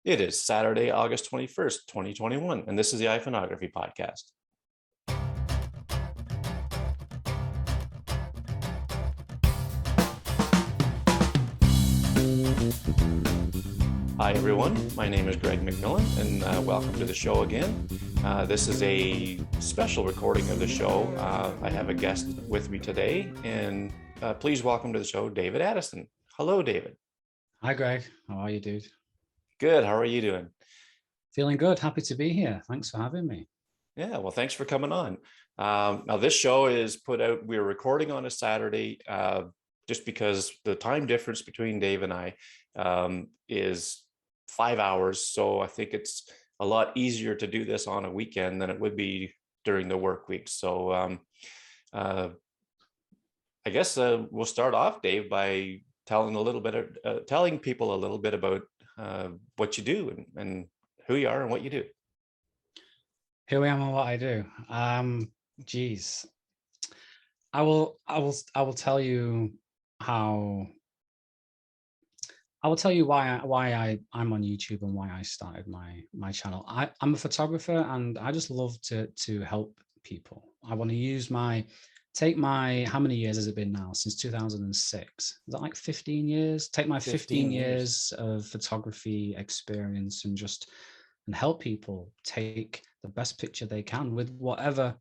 It is Saturday, August 21st, 2021, and this is the iPhoneography podcast. Hi, everyone. My name is Greg McMillan, and welcome to the show again. This is a special recording of the show. I have a guest with me today, and please welcome to the show, David Addison. Hello, David. Hi, Greg. How are you, dude? Good. How are you doing? Feeling good. Happy to be here. Thanks for having me. Yeah, well, thanks for coming on. Now, this show is put out, we're recording on a Saturday, just because the time difference between Dave and I is 5 hours. So I think it's a lot easier to do this on a weekend than it would be during the work week. So I guess we'll start off, Dave, by telling people a little bit about what you do and who you are and what you do. Who I am and what I do. Geez, I will tell you how. I will tell you why I'm on YouTube and why I started my channel. I'm a photographer and I just love to help people. I want to use take my, how many years has it been now? Since 2006. Is that like 15 years? Take my 15 years of photography experience and help people take the best picture they can with whatever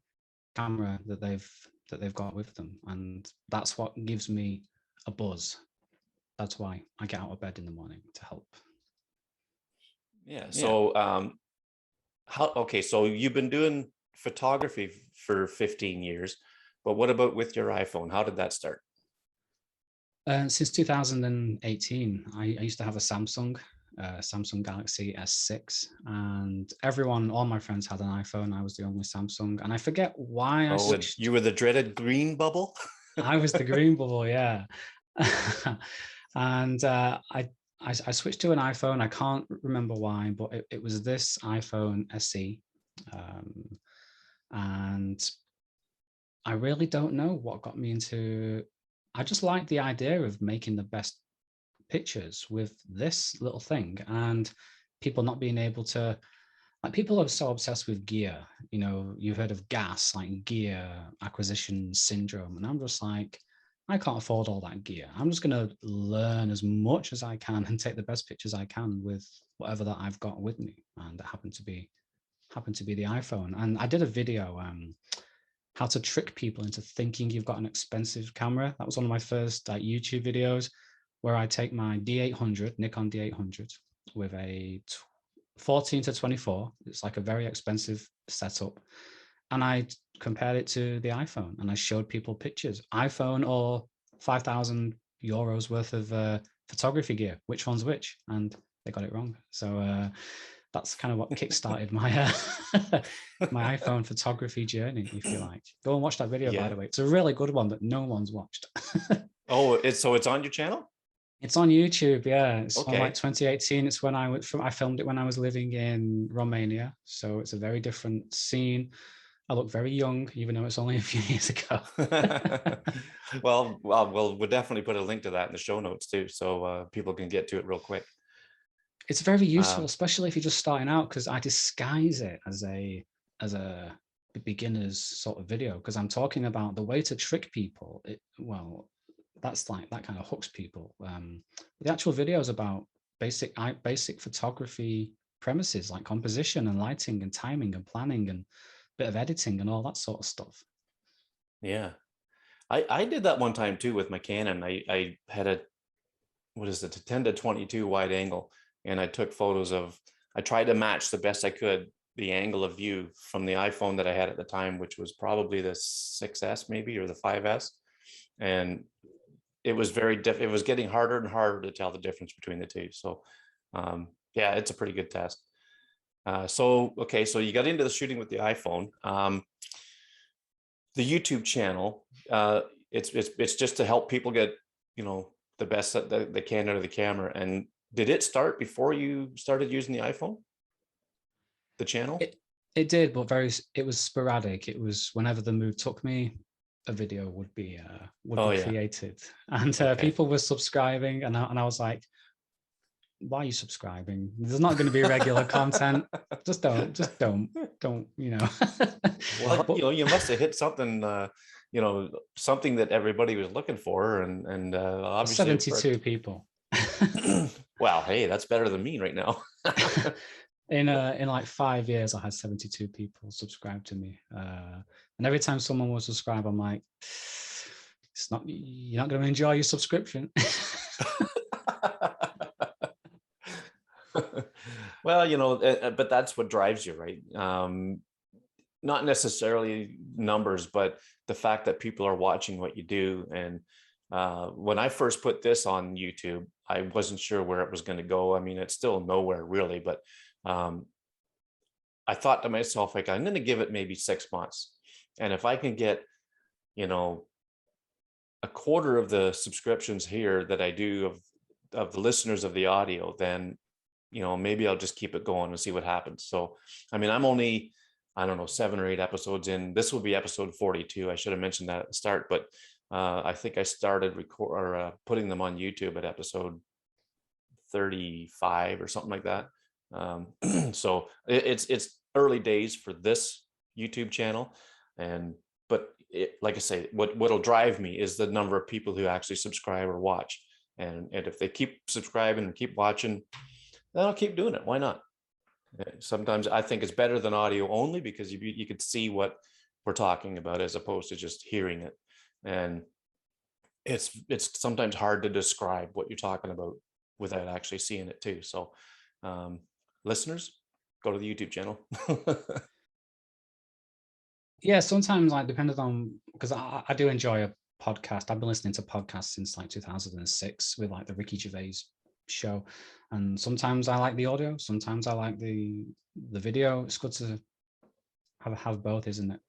camera that they've got with them. And that's what gives me a buzz. That's why I get out of bed in the morning, to help. Yeah. So so you've been doing photography for 15 years. But what about with your iPhone? How did that start? Since 2018, I used to have a Samsung Galaxy S6, and all my friends had an iPhone. I was the only Samsung, and I forget why I switched. You were the dreaded green bubble? I was the green bubble, yeah. And I switched to an iPhone. I can't remember why, but it was this iPhone SE, and I really don't know what got me into. I just like the idea of making the best pictures with this little thing, and people not being able to, like, people are so obsessed with gear. You know, you've heard of GAS, like gear acquisition syndrome, and I'm just like, I can't afford all that gear. I'm just going to learn as much as I can and take the best pictures I can with whatever that I've got with me, and it happened to be the iPhone. And I did a video, how to trick people into thinking you've got an expensive camera. That was one of my first YouTube videos, where I take my D800, Nikon D800, with a 14 to 24. It's like a very expensive setup. And I compared it to the iPhone, and I showed people pictures, iPhone or 5,000 euros worth of photography gear, which one's which, and they got it wrong. So that's kind of what kickstarted my my iPhone photography journey, if you like. Go and watch that video, by the way. It's a really good one that no one's watched. So it's on your channel? It's on YouTube, yeah. It's on like 2018. It's when I filmed it when I was living in Romania. So it's a very different scene. I look very young, even though it's only a few years ago. Well, we'll definitely put a link to that in the show notes too, so people can get to it real quick. It's very useful, especially if you're just starting out, because I disguise it as a beginner's sort of video, because I'm talking about the way to trick people. That's like, that kind of hooks people. The actual video is about basic photography premises, like composition and lighting and timing and planning and bit of editing and all that sort of stuff. Yeah, I did that one time too with my Canon. I had a 10 to 22 wide angle, and I took photos I tried to match the best I could the angle of view from the iPhone that I had at the time, which was probably the 6S maybe, or the 5S, and it was it was getting harder and harder to tell the difference between the two. So yeah, it's a pretty good test. So you got into the shooting with the iPhone. The YouTube channel, it's just to help people get, the best that they can out of the camera. And did it start before you started using the iPhone, the channel? It did, but it was sporadic. It was whenever the mood took me, a video would be created, and people were subscribing, and I was like, why are you subscribing? There's not going to be regular content. Just don't, you know. Well, But you must have hit something, something that everybody was looking for, and obviously 72 people. Well, hey, that's better than me right now. In like 5 years, I had 72 people subscribe to me, and every time someone will subscribe, I'm like, you're not going to enjoy your subscription. Well, but that's what drives you, right? Not necessarily numbers, but the fact that people are watching what you do. And when I first put this on YouTube, I wasn't sure where it was going to go. I mean, it's still nowhere really, but I thought to myself, like, I'm going to give it maybe 6 months. And if I can get, a quarter of the subscriptions here that I do of the listeners of the audio, then, maybe I'll just keep it going and see what happens. So, I mean, I'm only, I don't know, 7 or 8 episodes in. This will be episode 42. I should have mentioned that at the start, but I think I started putting them on YouTube at episode 35 or something like that. So it's early days for this YouTube channel, but like I say, what'll drive me is the number of people who actually subscribe or watch, and if they keep subscribing and keep watching, then I'll keep doing it. Why not? Sometimes I think it's better than audio only, because you could see what we're talking about as opposed to just hearing it, and it's sometimes hard to describe what you're talking about without actually seeing it too. So listeners, go to the YouTube channel. Yeah, sometimes, like, depending on, because I do enjoy a podcast. I've been listening to podcasts since like 2006 with like the Ricky Gervais show, and sometimes I like the audio, sometimes I like the video. It's good to have both, isn't it?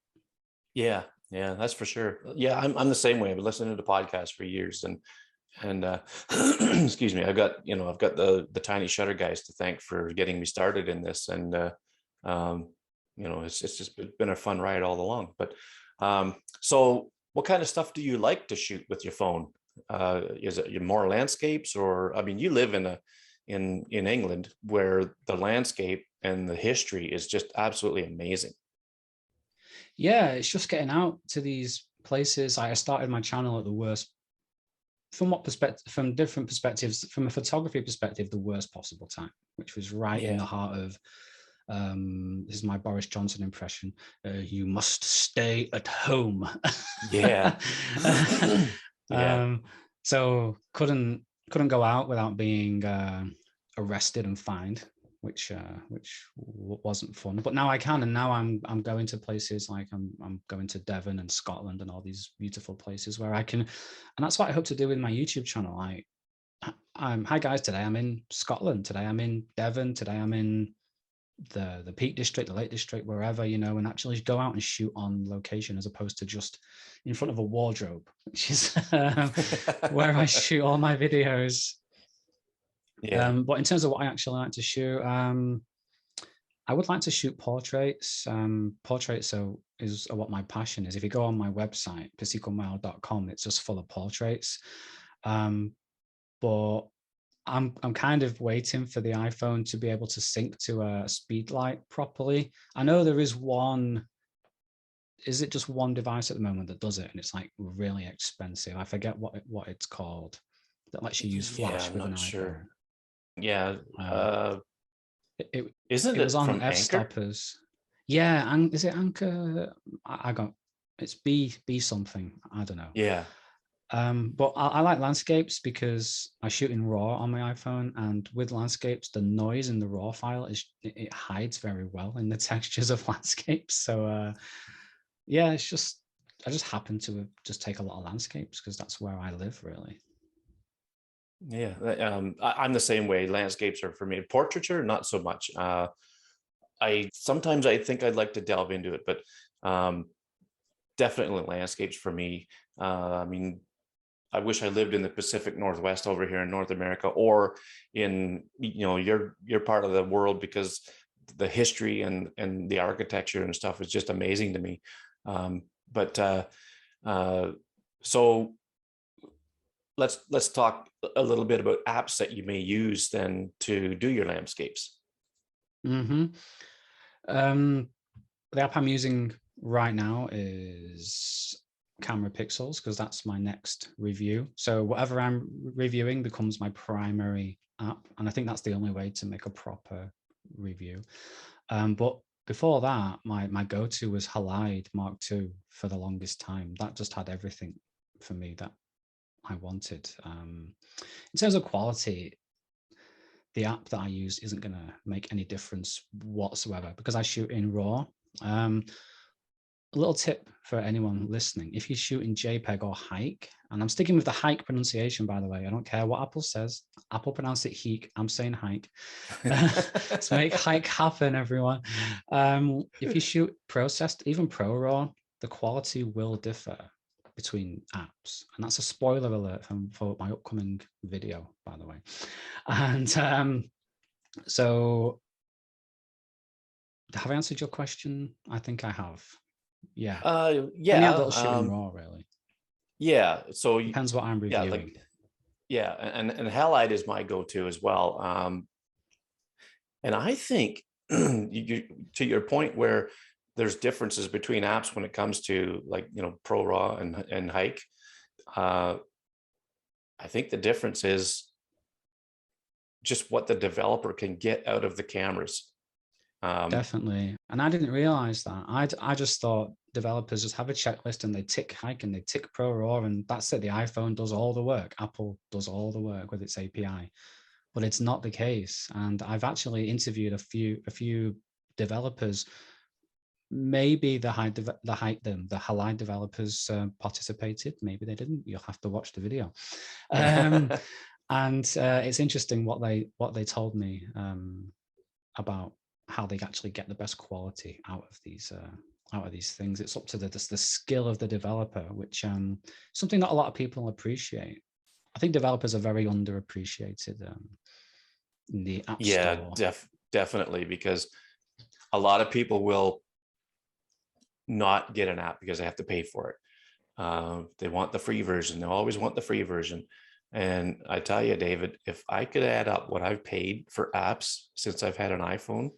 Yeah, that's for sure. Yeah, I'm the same way. I've been listening to podcasts for years, and excuse me, I've got the Tiny Shutter guys to thank for getting me started in this, and it's just been a fun ride all along. But so what kind of stuff do you like to shoot with your phone? Is it more landscapes, or, I mean, you live in England, where the landscape and the history is just absolutely amazing. Yeah, it's just getting out to these places. I started my channel at the worst, from what perspective, from different perspectives, from a photography perspective, the worst possible time, which was right in the heart of, this is my Boris Johnson impression, you must stay at home. Yeah. So couldn't go out without being arrested and fined, which wasn't fun. But now I can, and now I'm going to places like I'm going to Devon and Scotland and all these beautiful places where I can, and that's what I hope to do with my YouTube channel. Hi guys, today I'm in Scotland, today I'm in Devon, today I'm in the Peak District, the Lake District, wherever, and actually go out and shoot on location, as opposed to just in front of a wardrobe, which is where I shoot all my videos. Yeah. But in terms of what I actually like to shoot, I would like to shoot portraits. Portraits is what my passion is. If you go on my website, pasicomile.com, it's just full of portraits. But I'm kind of waiting for the iPhone to be able to sync to a speed light properly. I know there is one. Is it just one device at the moment that does it, and it's like really expensive? I forget what it's called, that lets you use flash with an iPhone. Sure. Yeah. It Isn't it was it on from Anchor? F-stoppers. Yeah, and is it Anchor? I got, it's B something. I don't know. Yeah. But I like landscapes because I shoot in RAW on my iPhone, and with landscapes, the noise in the RAW file it hides very well in the textures of landscapes. So yeah, I just happen to just take a lot of landscapes because that's where I live, really. Yeah. I'm the same way. Landscapes are for me. Portraiture, not so much. I sometimes I think I'd like to delve into it, but definitely landscapes for me. I mean, I wish I lived in the Pacific Northwest over here in North America, or in your part of the world, because the history and the architecture and stuff is just amazing to me. So let's talk a little bit about apps that you may use then to do your landscapes. Mm-hmm. The app I'm using right now is Camera Pixels, because that's my next review. So whatever I'm reviewing becomes my primary app, and I think that's the only way to make a proper review. But before that, my go-to was Halide Mark II for the longest time. That just had everything for me that I wanted. In terms of quality, the app that I use isn't going to make any difference whatsoever because I shoot in RAW. A little tip for anyone listening: if you shoot in JPEG or hike, and I'm sticking with the hike pronunciation, by the way, I don't care what Apple says. Apple pronounce it hike, I'm saying hike. Let's make hike happen, everyone. If you shoot processed, even ProRAW, the quality will differ between apps, and that's a spoiler alert for my upcoming video, by the way. And so have I answered your question? I think I have. Yeah. Yeah. Any app that'll shoot in RAW, really. Yeah. So Depends what I'm reviewing. Yeah, and Halide is my go-to as well. And I think to your point where there's differences between apps when it comes to, like, ProRAW and Hike. I think the difference is just what the developer can get out of the cameras. Definitely. And I didn't realize that. I just thought developers just have a checklist and they tick Hike and they tick ProRAW and that's it. The iPhone does all the work. Apple does all the work with its API. But it's not the case. And I've actually interviewed a few developers. Maybe the Halide developers participated. Maybe they didn't. You'll have to watch the video. And it's interesting what they told me about how they actually get the best quality out of these things. It's up to the skill of the developer, which something that a lot of people appreciate. I think developers are very underappreciated in the app store. Yeah, definitely, because a lot of people will not get an app because they have to pay for it. They want the free version. They always want the free version. And I tell you, David, if I could add up what I've paid for apps since I've had an iPhone,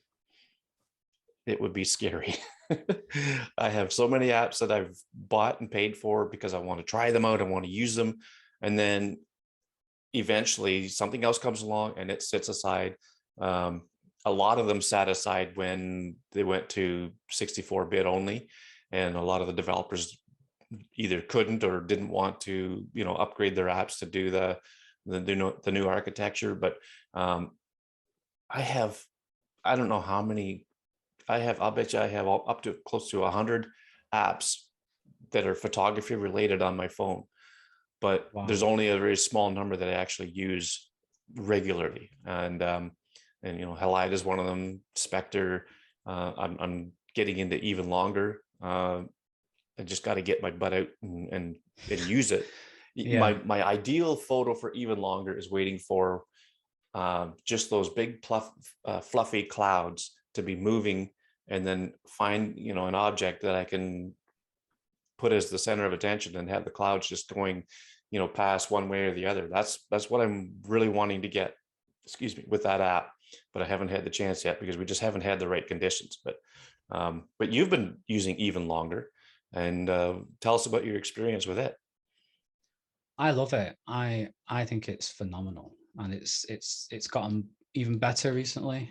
it would be scary. I have so many apps that I've bought and paid for because I want to try them out. I want to use them. And then eventually something else comes along and it sits aside. A lot of them sat aside when they went to 64-bit only. And a lot of the developers either couldn't or didn't want to, upgrade their apps to do the new architecture. But I don't know how many I'll bet you I have up to close to 100 apps that are photography related on my phone, but Wow. There's only a very small number that I actually use regularly. And Halide is one of them. Spectre. I'm getting into even longer. I just got to get my butt out and use it. Yeah. My ideal photo for even longer is waiting for just those big fluffy clouds to be moving, and then find an object that I can put as the center of attention and have the clouds just going pass one way or the other. That's what I'm really wanting to get, with that app, but I haven't had the chance yet because we just haven't had the right conditions. But you've been using even longer, and tell us about your experience with it. I love it. I think it's phenomenal, and it's gotten even better recently.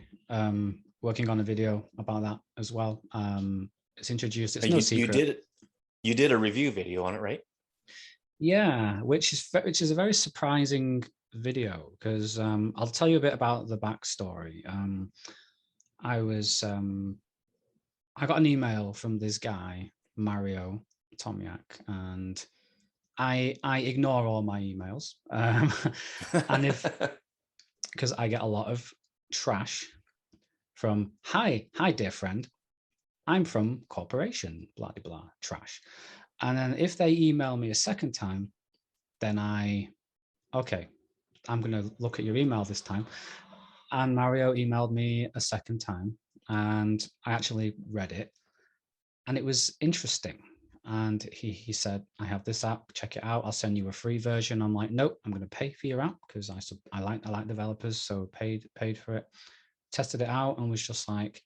Working on a video about that as well. It's introduced. It's no secret. You did a review video on it, right? Yeah, which is a very surprising video because I'll tell you a bit about the backstory. I got an email from this guy, Mario Tomiak, and I ignore all my emails, and because I get a lot of trash from hi dear friend, I'm from corporation, blah blah blah, trash. And then if they email me a second time, then I'm going to look at your email this time. And Mario emailed me a second time, and I actually read it, and it was interesting. And he said, I have this app, check it out. I'll send you a free version. I'm like, nope, I'm going to pay for your app because I like developers. So paid for it, tested it out, and was just like,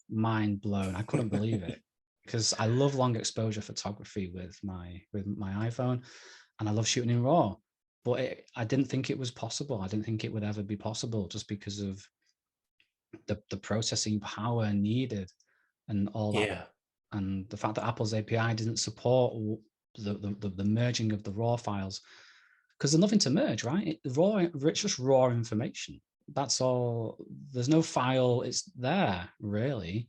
mind blown. I couldn't believe it because I love long exposure photography with my iPhone, and I love shooting in RAW. But I didn't think it was possible. I didn't think it would ever be possible just because of the processing power needed and all that. Yeah. And the fact that Apple's API didn't support the merging of the raw files, because there's nothing to merge, right? It's just raw information. That's all. There's no file. It's there, really.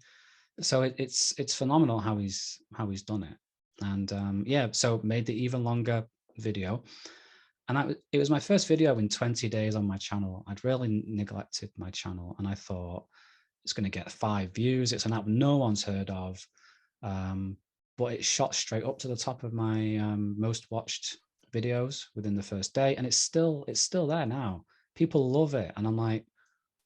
So it's phenomenal how he's done it. And yeah, so made the even longer video. And it was my first video in 20 days on my channel. I'd really neglected my channel, and I thought it's going to get 5 views. It's an app no one's heard of. But it shot straight up to the top of my most watched videos within the first day, and it's still there now. People love it, and I'm like,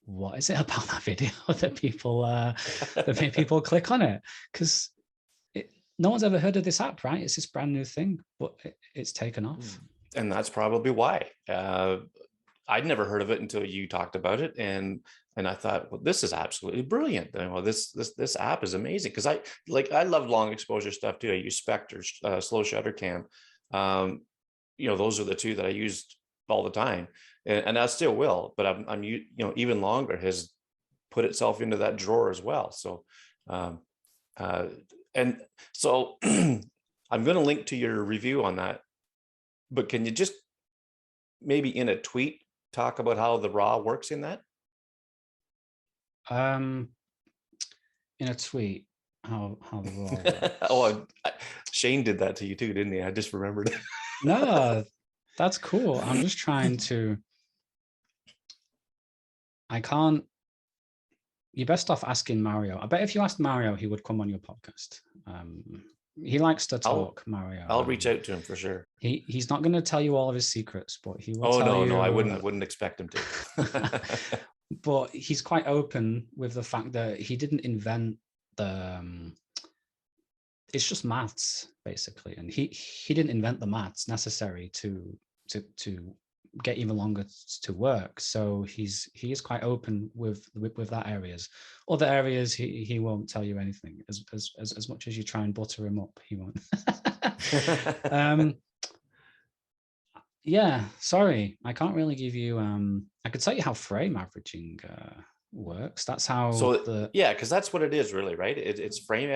what is it about that video that people click on it? Because no one's ever heard of this app, right? It's this brand new thing, but it's taken off. And that's probably why. I'd never heard of it until you talked about it, and I thought, well, this is absolutely brilliant. And, well, this app is amazing, because I love long exposure stuff too. I use Spectre, slow shutter cam. Those are the two that I used all the time, and I still will. But I'm even longer has put itself into that drawer as well. So, and so I'm going to link to your review on that. But can you just maybe in a tweet talk about how the RAW works in that? In a tweet, how the RAW works. Oh, Shane did that to you too, didn't he? I just remembered. No, that's cool. I'm just trying to. I can't. You're best off asking Mario. I bet if you asked Mario, he would come on your podcast. He likes to talk, Mario. I'll reach out to him for sure. He's not going to tell you all of his secrets, but he will tell you. Oh, no, I wouldn't. I wouldn't expect him to. But he's quite open with the fact that he didn't invent the. It's just maths basically, and he didn't invent the maths necessary to get even longer to work. So he is quite open with that areas. Other areas he won't tell you anything. As much as you try and butter him up, he won't. Yeah, sorry, I can't really give you. I could tell you how frame averaging works. That's how. So yeah, because that's what it is, really, right? It's frame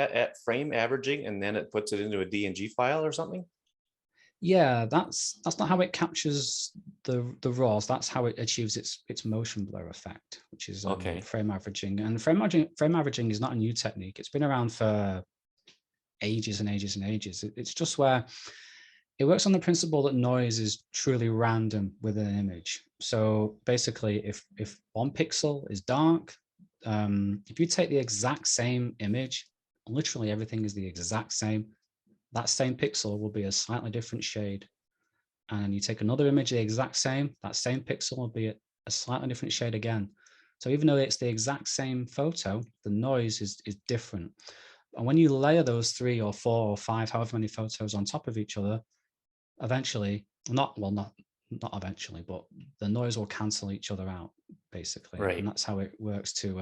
averaging, and then it puts it into a DNG file or something. Yeah, that's not how it captures the RAWs. That's how it achieves its motion blur effect, which is okay. Frame averaging. And frame averaging is not a new technique. It's been around for ages and ages and ages. It's just where it works on the principle that noise is truly random within an image. So basically, if one pixel is dark, if you take the exact same image, literally everything is the exact same, that same pixel will be a slightly different shade. And you take another image, the exact same, that same pixel will be a slightly different shade again. So even though it's the exact same photo, the noise is different. And when you layer those 3 or 4 or 5, however many photos on top of each other, eventually, not eventually, but the noise will cancel each other out, basically. Right. And that's how it works to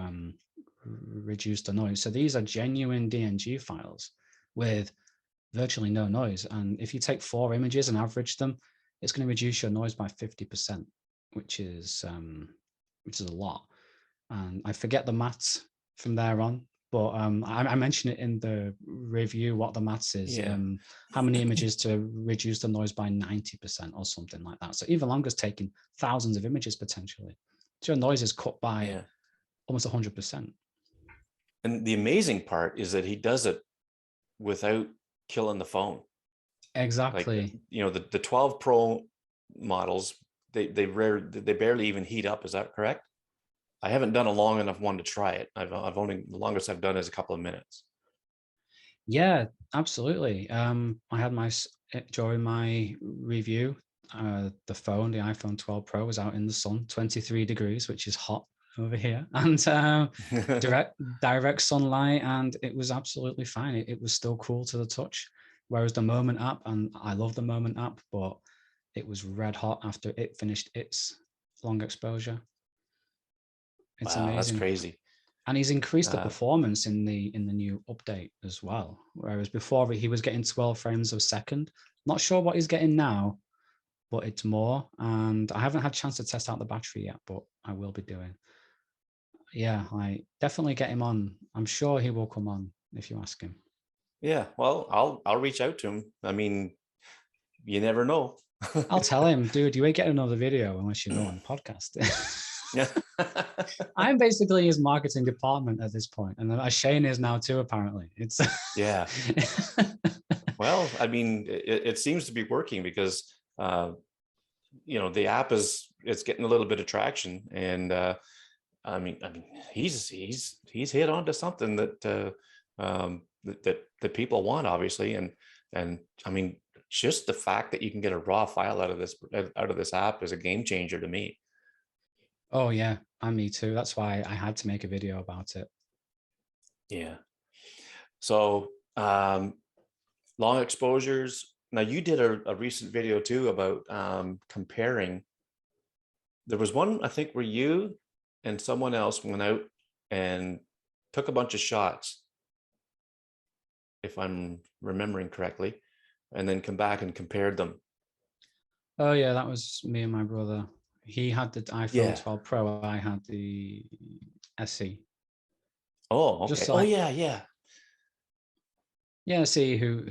reduce the noise. So these are genuine DNG files with virtually no noise. And if you take 4 images and average them, it's going to reduce your noise by 50%, which is a lot. And I forget the maths from there on, but I mentioned it in the review what the maths is. Yeah. How many images to reduce the noise by 90% or something like that. So even longer is taking thousands of images potentially. So your noise is cut by almost 100%. And the amazing part is that he does it without killing the phone. Exactly. Like, the 12 Pro models, they barely even heat up. Is that correct? I haven't done a long enough one to try it. I've only, the longest I've done is a couple of minutes. Yeah, absolutely. I had during my review, the iPhone 12 Pro was out in the sun, 23 degrees, which is hot over here, and direct sunlight, and it was absolutely fine. It was still cool to the touch. Whereas the Moment app, and I love the Moment app, but it was red hot after it finished its long exposure. It's Wow, that's amazing. crazy. And he's increased the performance in the new update as well. Whereas before he was getting 12 frames a second. Not sure what he's getting now, but it's more. And I haven't had a chance to test out the battery yet, but I will be doing. Yeah, I definitely get him on. I'm sure he will come on if you ask him. Yeah, well, I'll reach out to him. I mean, you never know. I'll tell him, dude, you ain't getting another video unless you go on the podcast. Yeah. I'm basically his marketing department at this point, and Shane is now too. Apparently, it's yeah. Well, I mean, it seems to be working because you know, the app it's getting a little bit of traction, and I mean, he's hit onto something that that people want, obviously, and I mean, just the fact that you can get a raw file out of this app is a game changer to me. Oh yeah, and me too. That's why I had to make a video about it. Yeah. So long exposures. Now you did a recent video too about comparing. There was one, I think, where you and someone else went out and took a bunch of shots, if I'm remembering correctly, and then come back and compared them. Oh yeah, that was me and my brother. He had the iPhone 12 Pro. I had the SE. Oh, okay. Just Oh yeah. Yeah, see who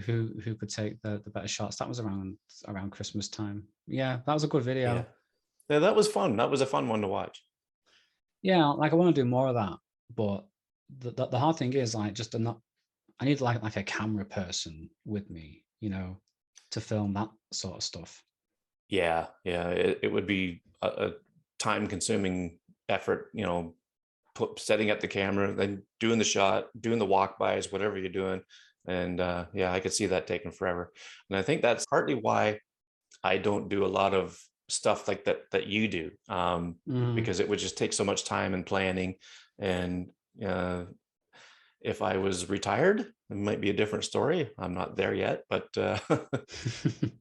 could take the better shots. That was around Christmas time. Yeah, that was a good video. Yeah, that was fun. That was a fun one to watch. Yeah, like I want to do more of that, but the hard thing is like just not. I need like a camera person with me, you know, to film that sort of stuff. Yeah, it would be a time-consuming effort, you know, setting up the camera, then doing the shot, doing the walk-bys, whatever you're doing. And yeah, I could see that taking forever. And I think that's partly why I don't do a lot of stuff like that you do, because it would just take so much time and planning. And if I was retired, it might be a different story. I'm not there yet, but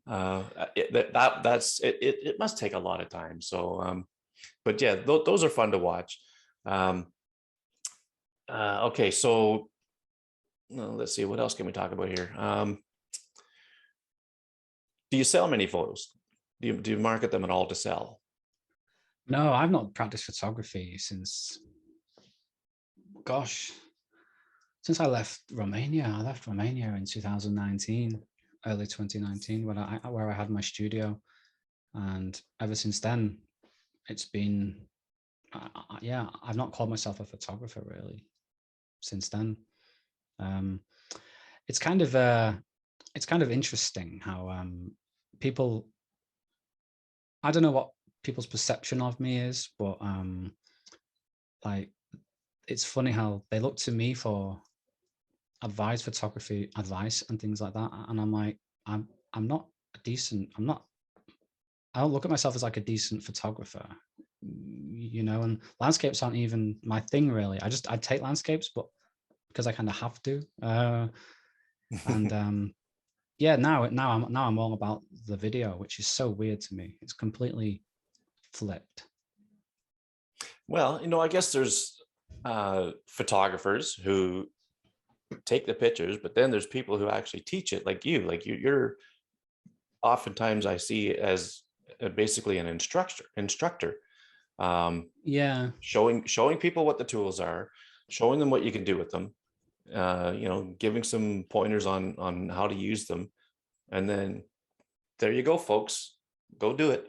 it must take a lot of time. So, but yeah, those are fun to watch. Okay, so let's see, what else can we talk about here? Do you sell many photos? Do you market them at all to sell? No, I've not practiced photography since, gosh, since I left Romania. I left Romania in 2019, early 2019, where I had my studio, and ever since then, it's been, yeah, I've not called myself a photographer really since then. It's kind of interesting how people, I don't know what people's perception of me is, but like it's funny how they look to me for photography advice and things like that, and I'm like, I'm not a decent, I don't look at myself as like a decent photographer, you know, and landscapes aren't even my thing really. I take landscapes, but because I kind of have to, and yeah, now I'm all about the video, which is so weird to me. It's completely flipped. Well, you know, I guess there's photographers who take the pictures, but then there's people who actually teach it, like you. Like you're oftentimes I see as basically an instructor. Yeah, showing people what the tools are, showing them what you can do with them, you know, giving some pointers on how to use them, and then there you go, folks, go do it.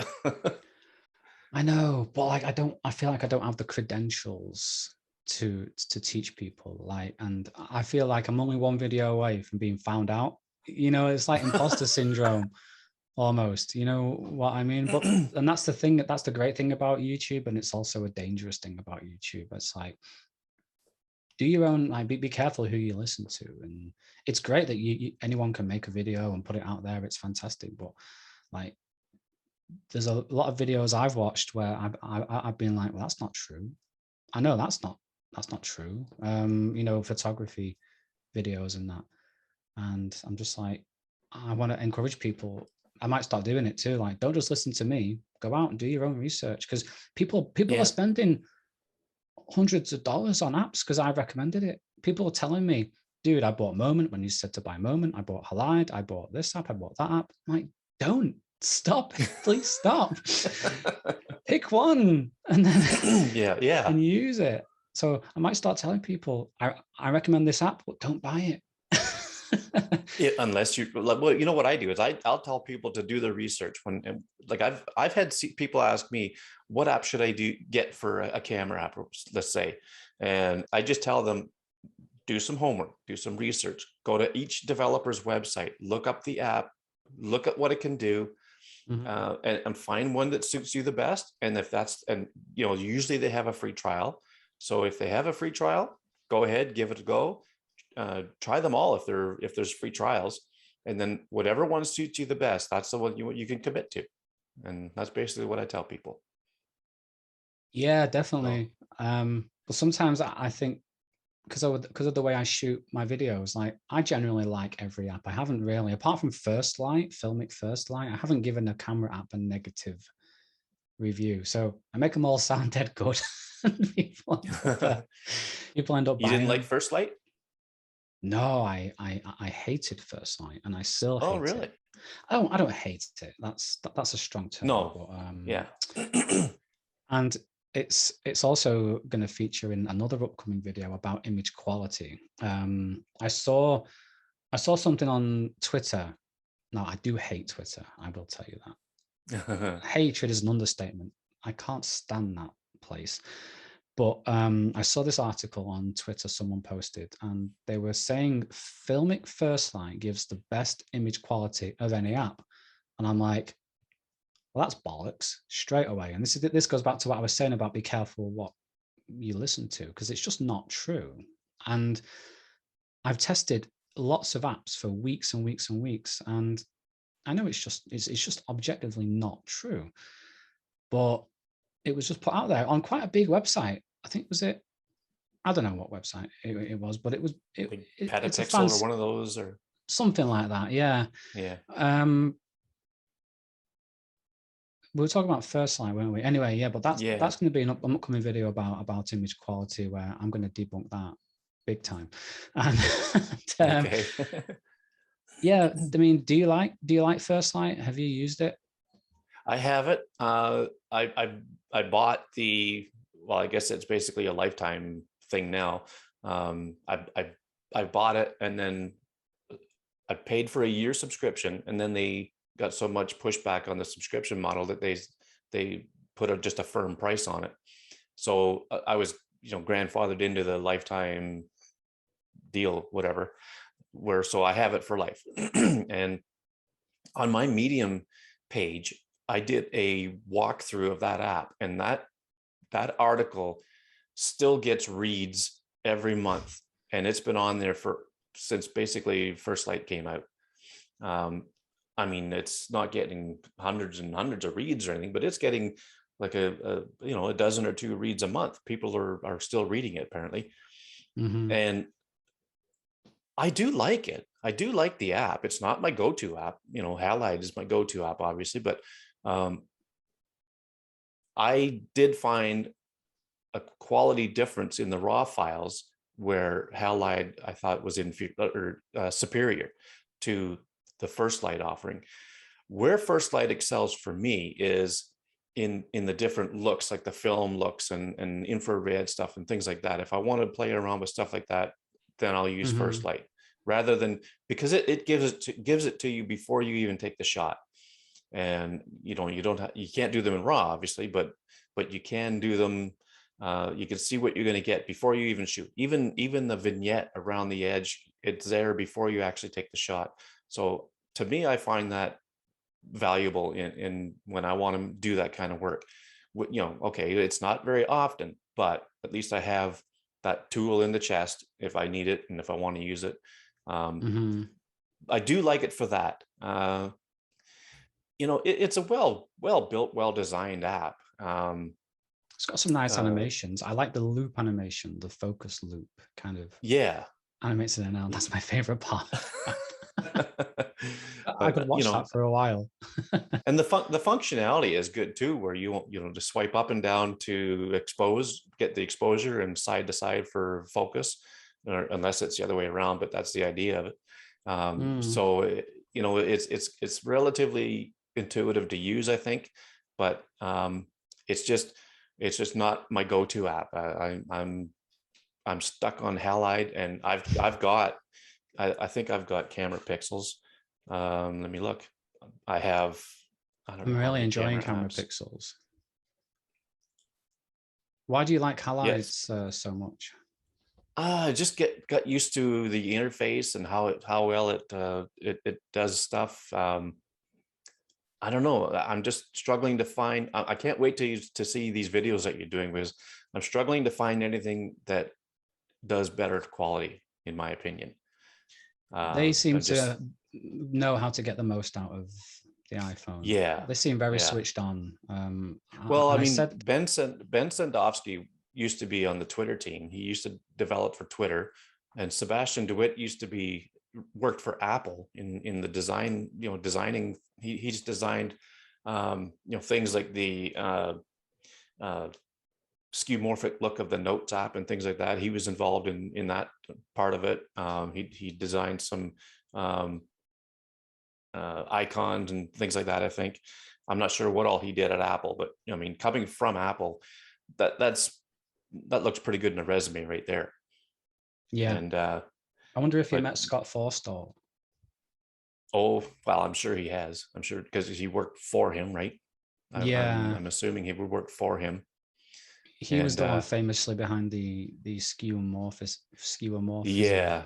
I know, but like I feel like I don't have the credentials to teach people, like, and I feel like I'm only one video away from being found out. You know, it's like imposter syndrome almost, you know what I mean? But and that's the thing, that's the great thing about YouTube, and it's also a dangerous thing about YouTube. It's like, do your own, like, be careful who you listen to. And it's great that anyone can make a video and put it out there, it's fantastic, but like there's a lot of videos I've watched where I've been like, well, that's not true. I know that's not true. You know, photography videos and that, and I'm just like, I want to encourage people. I might start doing it too. Like, don't just listen to me. Go out and do your own research, because people Yeah. are spending hundreds of dollars on apps because I recommended it. People are telling me, dude, I bought Moment when you said to buy Moment. I bought Halide. I bought this app. I bought that app. I'm like, don't stop. Please stop. Pick one and then Yeah. and use it. So I might start telling people, I recommend this app, but don't buy it. Unless you, well, you know what I do is I'll tell people to do the research when, like, I've had people ask me, what app should I get for a camera app, let's say, and I just tell them, do some homework, do some research, go to each developer's website, look up the app, look at what it can do, and find one that suits you the best. And if that's, and usually they have a free trial. So if they have a free trial, go ahead, give it a go. Try them all if there's free trials, and then whatever one suits you the best, that's the one you can commit to. And that's basically what I tell people. Yeah, definitely. But sometimes I think, because of the way I shoot my videos, like, I generally like every app. I haven't really, apart from First Light, Filmic First Light, I haven't given a camera app a negative review. So I make them all sound dead good. people end up You buying didn't like them. First Light? No, I hated First Light, and I still Oh, hate really? it. I don't hate it. That's a strong term. No. But, Yeah. and it's also going to feature in another upcoming video about image quality. I saw something on Twitter. Now, I do hate Twitter. I will tell you that. Hatred is an understatement. I can't stand that place. But I saw this article on Twitter someone posted, and they were saying Filmic First Light gives the best image quality of any app. And I'm like, well, that's bollocks straight away. And this goes back to what I was saying about be careful what you listen to, because it's just not true. And I've tested lots of apps for weeks and weeks and weeks, and I know it's just objectively not true. But it was just put out there on quite a big website. I think I don't know what website it was, but it was Like it's a Petapixel or one of those, or something like that. Yeah. yeah. We were talking about First Light, weren't we? Anyway, yeah, but that's Yeah. going to be an upcoming video about image quality, where I'm going to debunk that big time. And Okay. yeah, I mean, do you like First Light? Have you used it? I have it. I bought well, I guess it's basically a lifetime thing now. I bought it, and then I paid for a year subscription, and then they got so much pushback on the subscription model that they put just a firm price on it. So I was grandfathered into the lifetime deal, whatever, so I have it for life. And on my Medium page, I did a walkthrough of that app, and that article still gets reads every month, and it's been on there since basically First Light came out. I mean, it's not getting hundreds and hundreds of reads or anything, but it's getting like a dozen or two reads a month. People are still reading it, apparently. And I do like it. I do like the app. It's not my go-to app. Halide is my go-to app, obviously, but I did find a quality difference in the raw files, where Halide I thought was superior to the First Light offering. Where First Light excels for me is in the different looks, like the film looks and infrared stuff and things like that. If I want to play around with stuff like that, then I'll use First Light, rather than, because it gives it to you before you even take the shot. And you can't do them in raw, obviously, but you can do them. You can see what you're going to get before you even shoot. Even the vignette around the edge, it's there before you actually take the shot. So to me, I find that valuable in when I want to do that kind of work. Okay, it's not very often, but at least I have that tool in the chest if I need it and if I want to use it. I do like it for that. It's a well built, well designed app. It's got some nice animations. I like the loop animation, the focus loop kind of. Yeah, animates in and out. That's my favorite part. I could But watch that for a while. and the functionality is good too, where you won't, to swipe up and down to get the exposure, and side to side for focus, or unless it's the other way around, but that's the idea of it. So it's relatively intuitive to use, I think, but it's just not my go-to app. I'm stuck on Halide, and I think I've got camera pixels. Let me look. I'm really enjoying camera pixels. Why do you like Halide so much? I just got used to the interface and how well it does stuff. I don't know. I'm just struggling to find. I can't wait to see these videos that you're doing, because I'm struggling to find anything that does better quality, in my opinion. They seem to know how to get the most out of the iPhone. Yeah, they seem very switched on. Well, Ben Sadowski used to be on the Twitter team. He used to develop for Twitter, and Sebastian DeWitt used to worked for Apple in the design, designing. He's designed, things like the skeuomorphic look of the Notes app and things like that. He was involved in that part of it. He designed some icons and things like that, I think. I'm not sure what all he did at Apple, but coming from Apple, that looks pretty good in a resume right there. Yeah. And I wonder if you met Scott Forstall. Oh, well, I'm sure he has. I'm sure, because he worked for him, right? I'm assuming he would work for him. He was the one famously behind the skeuomorphism. Yeah.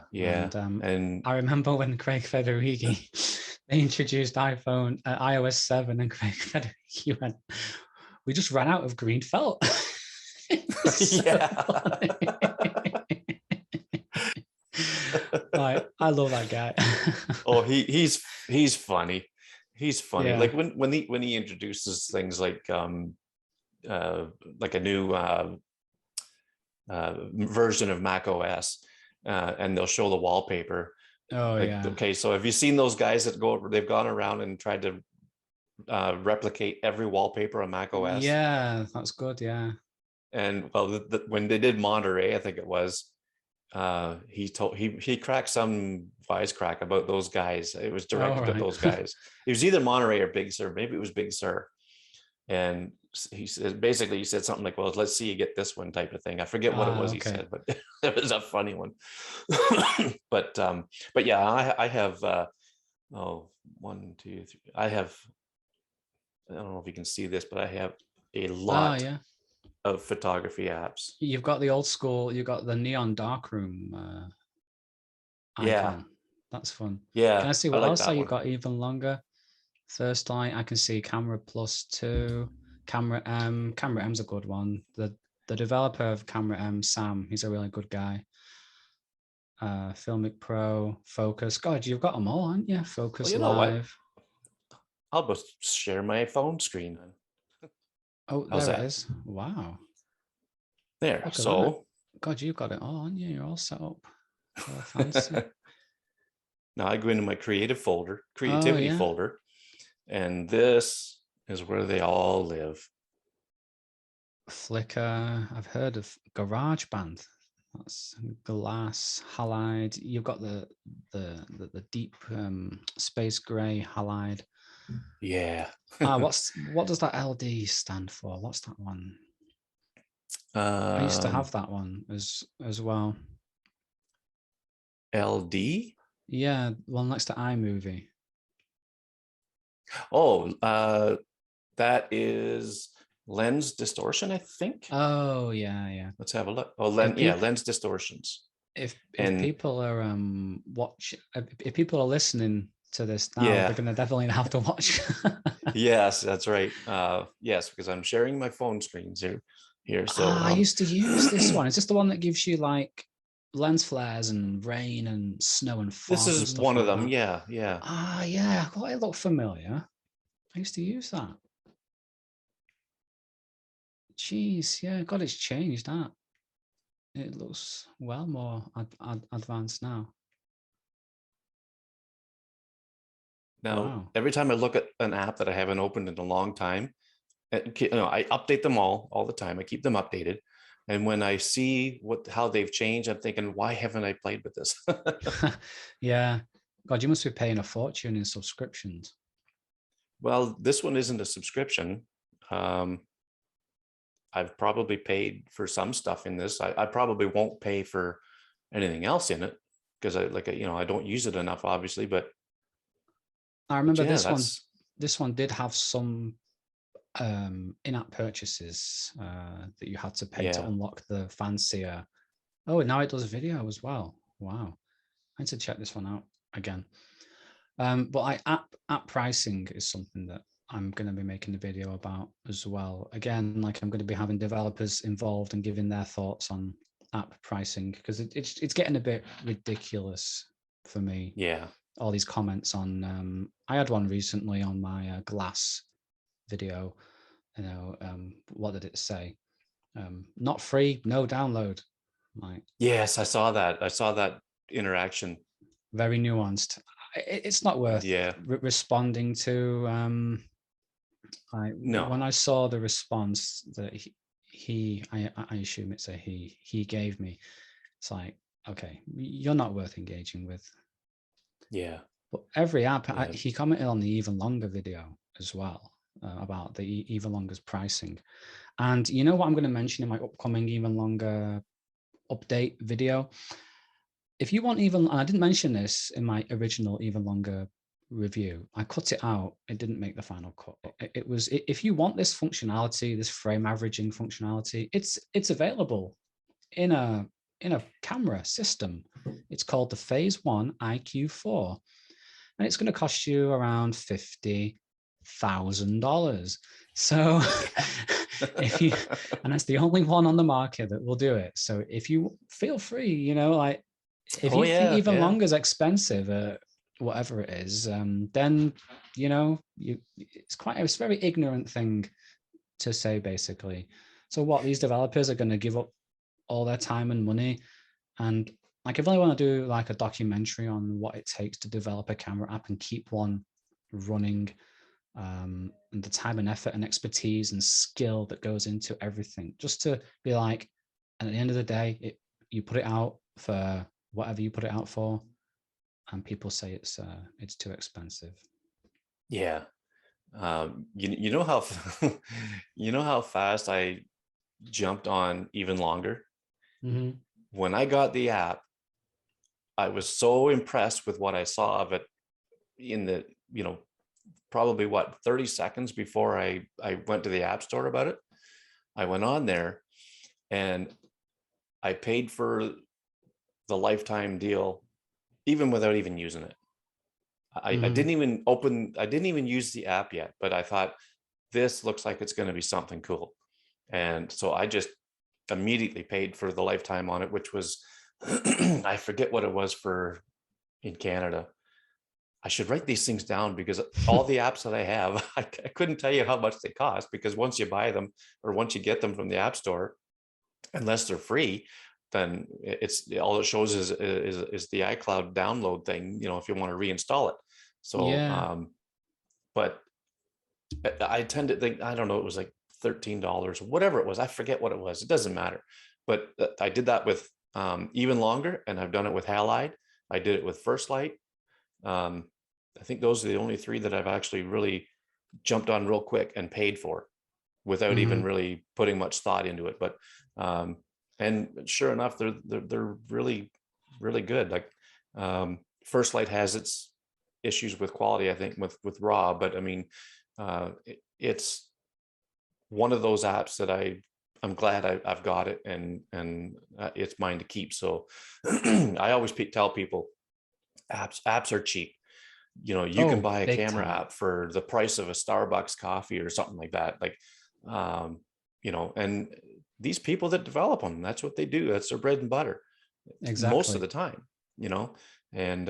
And I remember when Craig Federighi they introduced iOS 7, and Craig Federighi went, "We just ran out of green felt." I love that guy. Oh, he's funny. He's funny. Like when he introduces things like a new version of Mac OS, and they'll show the wallpaper. Okay, so have you seen those guys that they've gone around and tried to replicate every wallpaper on Mac OS? Yeah, that's good. Yeah. And well, when they did Monterey, I think it was, he cracked some wisecrack about those guys. It was directed at those guys. It was either Monterey or Big Sur. Maybe it was Big Sur. And he said something like, "Well, let's see you get this one," type of thing. I forget what it was he said, but it was a funny one. but yeah, I have 1, 2, 3. I don't know if you can see this, but I have a lot of photography apps. You've got the old school. You've got the neon darkroom icon. That's fun. Yeah. Can I see what else you've got even longer? First Light, I can see Camera Plus 2, Camera M. Camera M's a good one. The developer of Camera M, Sam, he's a really good guy. Filmic Pro, Focus. God, you've got them all, haven't you? Focus Live. I'll just share my phone screen. Oh, there it is. Wow. There. So, God, you've got it all, haven't you? You're all set up. All fancy. Now I go into my creativity folder. And this is where they all live. Flickr. I've heard of GarageBand. That's glass halide. You've got the deep space gray halide. Yeah. What does that LD stand for? What's that one? I used to have that one as well. LD? Yeah, one next to iMovie. Oh, that is lens distortion, I think. Oh, yeah. Let's have a look. Oh, lens distortions. If people are if people are listening to this now, they're going to definitely have to watch. Yes, that's right. Yes, because I'm sharing my phone screens here. So I used to use this one. Is this the one that gives you like lens flares and rain and snow and fog? This is one of them. Yeah. Yeah. I thought it looked familiar. I used to use that. Jeez, yeah. God, it's changed that. it looks well more advanced now. Now, Wow. every time I look at an app that I haven't opened in a long time, I update them all the time. I keep them updated. And when I see how they've changed, I'm thinking, why haven't I played with this? Yeah. God, you must be paying a fortune in subscriptions. Well, this one isn't a subscription. I've probably paid for some stuff in this. I probably won't pay for anything else in it because I don't use it enough, obviously. But I remember yeah, this one did have some in-app purchases that you had to pay to yeah. unlock the fancier. Oh, now it does video as well. Wow. I need to check this one out again. But app pricing is something that I'm going to be making a video about as well. Again, like I'm going to be having developers involved and giving their thoughts on app pricing because it's getting a bit ridiculous for me. Yeah. All these comments on, I had one recently on my glass video. What did it say? Not free, no download. Like, Yes, I saw that. I saw that interaction. very nuanced. It's not worth Yeah. responding to. No. When I saw the response that I assume it's a he gave me, it's like, okay, you're not worth engaging with. Yeah. But every app, Yeah. he commented on the Even Longer video as well about the Even Longer's pricing. And you know what I'm going to mention in my upcoming Even Longer update video? If you want even, and I didn't mention this in my original Even Longer review, I cut it out. It didn't make the final cut. It was, if you want this functionality, this frame averaging functionality, it's available in a camera system. It's called the Phase One iQ4, and it's going to cost you around $50,000. So if you, and that's the only one on the market that will do it. So if you feel free, like if you think Even Longer is expensive, whatever it is, then it's a very ignorant thing to say, basically. So what, these developers are going to give up all their time and money, and like, if I want to do like a documentary on what it takes to develop a camera app and keep one running, and the time and effort and expertise and skill that goes into everything, just to be like, and at the end of the day, you put it out for whatever you put it out for, and people say it's too expensive. Yeah. You know how you know how fast I jumped on Even Longer? Mm-hmm. When I got the app, I was so impressed with what I saw of it in the, probably 30 seconds before I went to the App Store about it. I went on there and I paid for the lifetime deal, even without even using it. I didn't even use the app yet, but I thought, this looks like it's going to be something cool. And so I just immediately paid for the lifetime on it, which was, I forget what it was for in Canada. I should write these things down because all the apps that I have, I couldn't tell you how much they cost, because once you buy them or once you get them from the App Store, unless they're free, then it's all it shows is the iCloud download thing, if you want to reinstall it. So, Yeah. but I tend to think, I don't know, it was like $13 or whatever it was. I forget what it was. It doesn't matter. But I did that with Even Longer, and I've done it with Halide. I did it with First Light. I think those are the only three that I've actually really jumped on real quick and paid for without even really putting much thought into it. But and sure enough, they're really, really good. Like First Light has its issues with quality, I think, with RAW, but I mean, it's one of those apps that I'm glad I've got it, and it's mine to keep. So I always tell people, apps are cheap. You can buy a camera app for the price of a Starbucks coffee or something like that. Like, and these people that develop them, that's what they do. That's their bread and butter. Exactly. Most of the time, and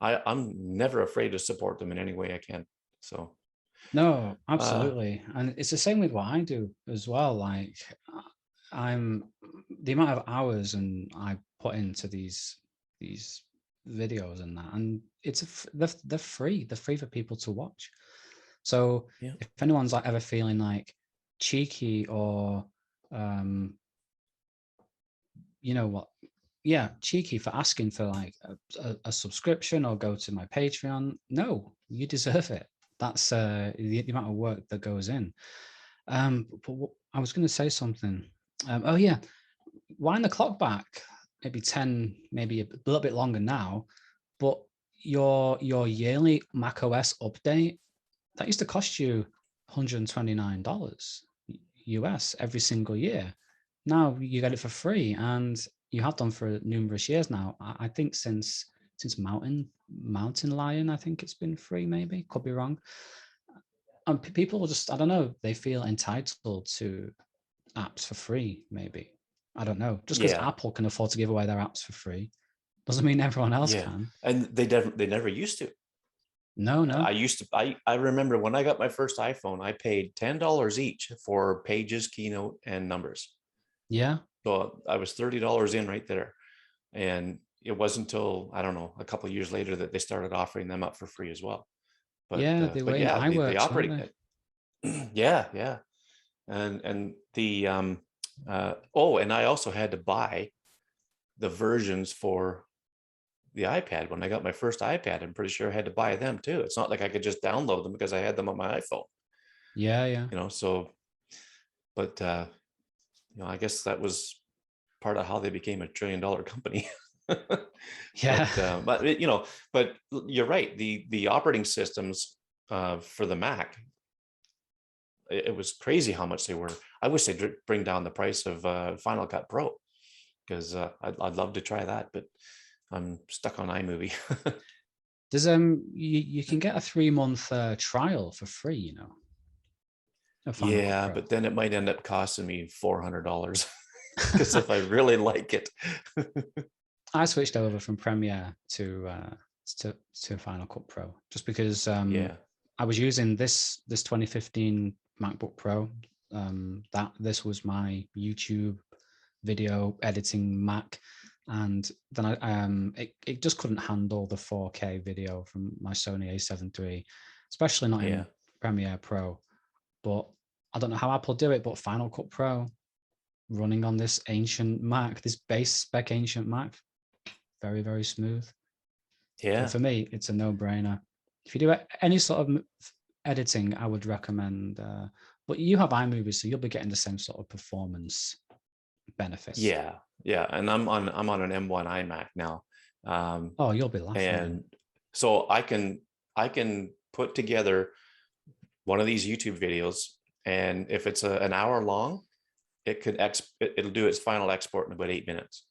I'm never afraid to support them in any way I can. So. No, absolutely. And it's the same with what I do as well. Like, I'm the amount of hours and I put into these videos and that, and they're free. They're free for people to watch. So Yeah. if anyone's like ever feeling like cheeky or you know what, yeah, cheeky for asking for like a subscription or go to my Patreon, no, you deserve it. That's the amount of work that goes in. But I was going to say something. Oh yeah, wind the clock back maybe 10, maybe a little bit longer now, but your yearly macOS update, that used to cost you $129 US every single year. Now you get it for free, and you have done for numerous years now. I think since Mountain Lion, I think it's been free. Maybe, could be wrong. And people just, I don't know, they feel entitled to apps for free. Maybe, I don't know. Just because Yeah. Apple can afford to give away their apps for free doesn't mean everyone else Yeah. can. And they never used to. No. I remember when I got my first iPhone, I paid $10 each for Pages, Keynote, and Numbers. Yeah. So I was $30 in right there. And it wasn't until, I don't know, a couple of years later that they started offering them up for free as well. Yeah, they were in yeah, the iWorks, weren't operating, they? yeah. And the, oh, and I also had to buy the versions for the iPad. When I got my first iPad, I'm pretty sure I had to buy them too. It's not like I could just download them because I had them on my iPhone. Yeah. So, but, I guess that was part of how they became $1 trillion company. Yeah. but you're right. The operating systems for the Mac, it was crazy how much they were. I wish they'd bring down the price of Final Cut Pro, because I'd love to try that, but I'm stuck on iMovie. There's you can get a 3-month trial for free, Yeah, but then it might end up costing me $400 because if I really like it. I switched over from Premiere to Final Cut Pro just because I was using this 2015 MacBook Pro. That this was my YouTube video editing Mac, and then it just couldn't handle the 4K video from my Sony A7 III, especially not in Premiere Pro. But I don't know how Apple do it, but Final Cut Pro running on this ancient Mac, this base spec ancient Mac, very, very smooth. Yeah. So for me, it's a no-brainer. If you do any sort of editing, I would recommend. But you have iMovie, so you'll be getting the same sort of performance benefits. Yeah, and I'm on an M1 iMac now. Oh, you'll be laughing. And so I can put together one of these YouTube videos, and if it's an hour long, it'll do its final export in about 8 minutes.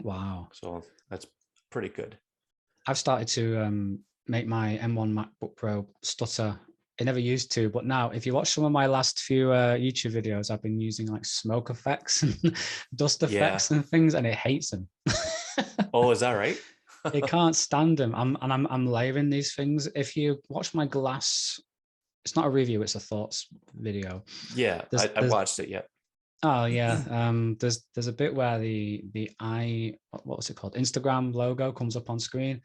Wow. So that's pretty good. I've started to make my M1 MacBook Pro stutter. It never used to, but now if you watch some of my last few YouTube videos, I've been using like smoke effects and dust effects and things, and it hates them. Oh, is that right? It can't stand them. I'm layering these things. If you watch my Glass, it's not a review, it's a thoughts video. Yeah, I watched it. Yeah. Oh yeah. There's a bit where the what was it called? Instagram logo comes up on screen,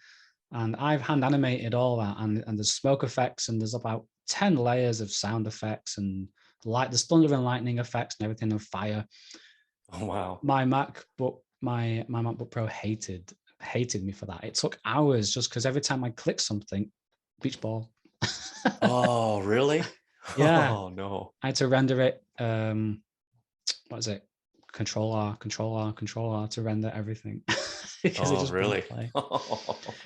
and I've hand animated all that, and there's smoke effects, and there's about 10 layers of sound effects and there's thunder and lightning effects and everything, and fire. Oh wow. My MacBook Pro hated me for that. It took hours just because every time I click something, beach ball. Oh really? Yeah. Oh no. I had to render it. What is it? Control R to render everything. Because it just really? wouldn't play.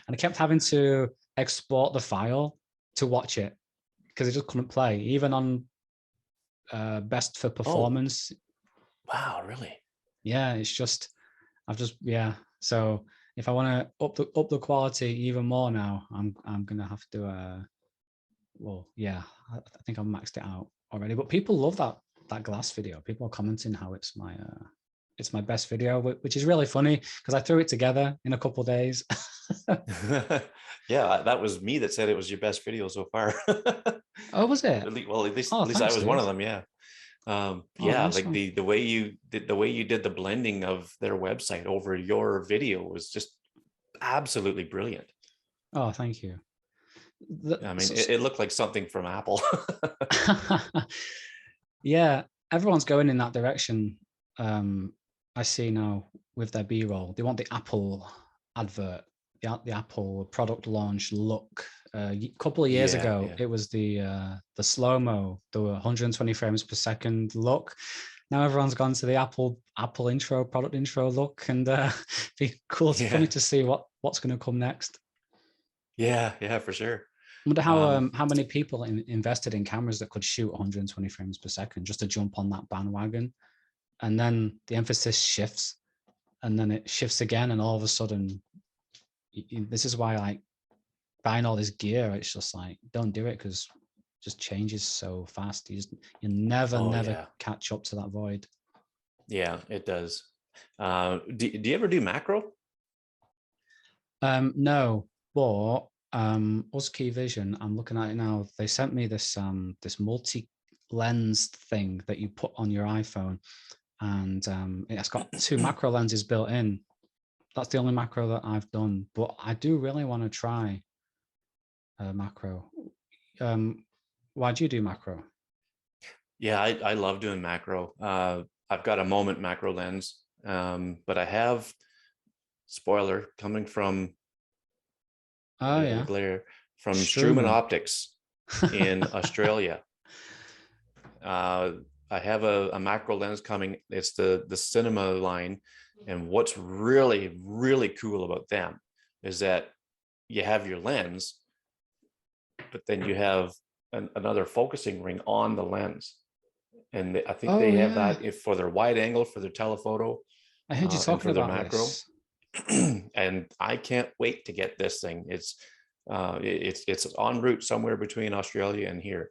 And I kept having to export the file to watch it because it just couldn't play, even on best for performance. Wow, really? Yeah, it's just So if I want to up the quality even more now, I'm gonna have to. I think I've maxed it out already. But people love that Glass video. People are commenting how it's my best video, which is really funny because I threw it together in a couple of days. Yeah, that was me that said it was your best video so far. Oh, was it? At least Oh, I was one of them. Yeah. Oh, Yeah, nice like one. the way you did the blending of their website over your video was just absolutely brilliant. Oh, thank you. The- I mean, so- it looked like something from Apple. yeah, everyone's going in that direction. I see now with their B-roll. They want the Apple advert, the Apple product launch look. A couple of years Yeah, ago, yeah. it was the slow-mo, the 120 frames per second look. Now everyone's gone to the Apple intro, product intro look, and be cool, funny Yeah, to see what's going to come next. yeah, yeah, for sure. I wonder Um, how many people invested in cameras that could shoot 120 frames per second just to jump on that bandwagon, and then the emphasis shifts, and then it shifts again, and all of a sudden, this is why like buying all this gear, it's just like don't do it because it just changes so fast. You oh never yeah, catch up to that void. yeah, it does. Do you ever do macro? No, but Uskey Vision, I'm looking at it now. They sent me this this multi-lens thing that you put on your iPhone, and it's got two macro lenses built in. That's the only macro that I've done, but I do really want to try macro. Why do you do macro? Yeah, I love doing macro. I've got a moment macro lens, but I have spoiler coming from Oh the yeah, glare from Struman Struma. Optics in Australia. Uh, I have a macro lens coming. It's the cinema line, and what's really cool about them is that you have your lens, but then you have another focusing ring on the lens, and I think Oh they have yeah, that if for their wide angle, for their telephoto, I heard you and talking for their about macro. this. And I can't wait to get this thing. It's en route somewhere between Australia and here,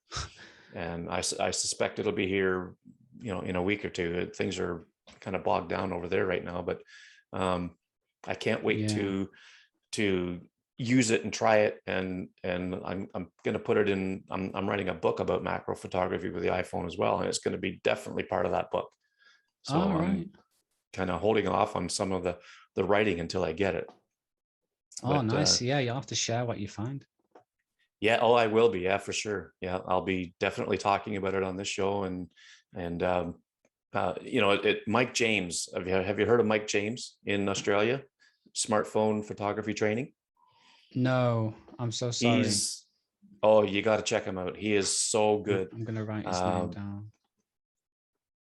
and I suspect it'll be here, in a week or two. Things are kind of bogged down over there right now, but I can't wait Yeah. to use it and try it, and I'm going to put it in. I'm writing a book about macro photography with the iPhone as well, and it's going to be definitely part of that book. So All I'm right. kind of holding off on some of the writing until I get it. Oh, But nice. Yeah, you'll have to share what you find. yeah, oh, I will be. Yeah, for sure. Yeah, I'll be definitely talking about it on this show, and Mike James. Have you heard of Mike James in Australia? Smartphone photography training. No, I'm so sorry. He's Oh, you got to check him out. He is so good. I'm gonna write his name Um, down.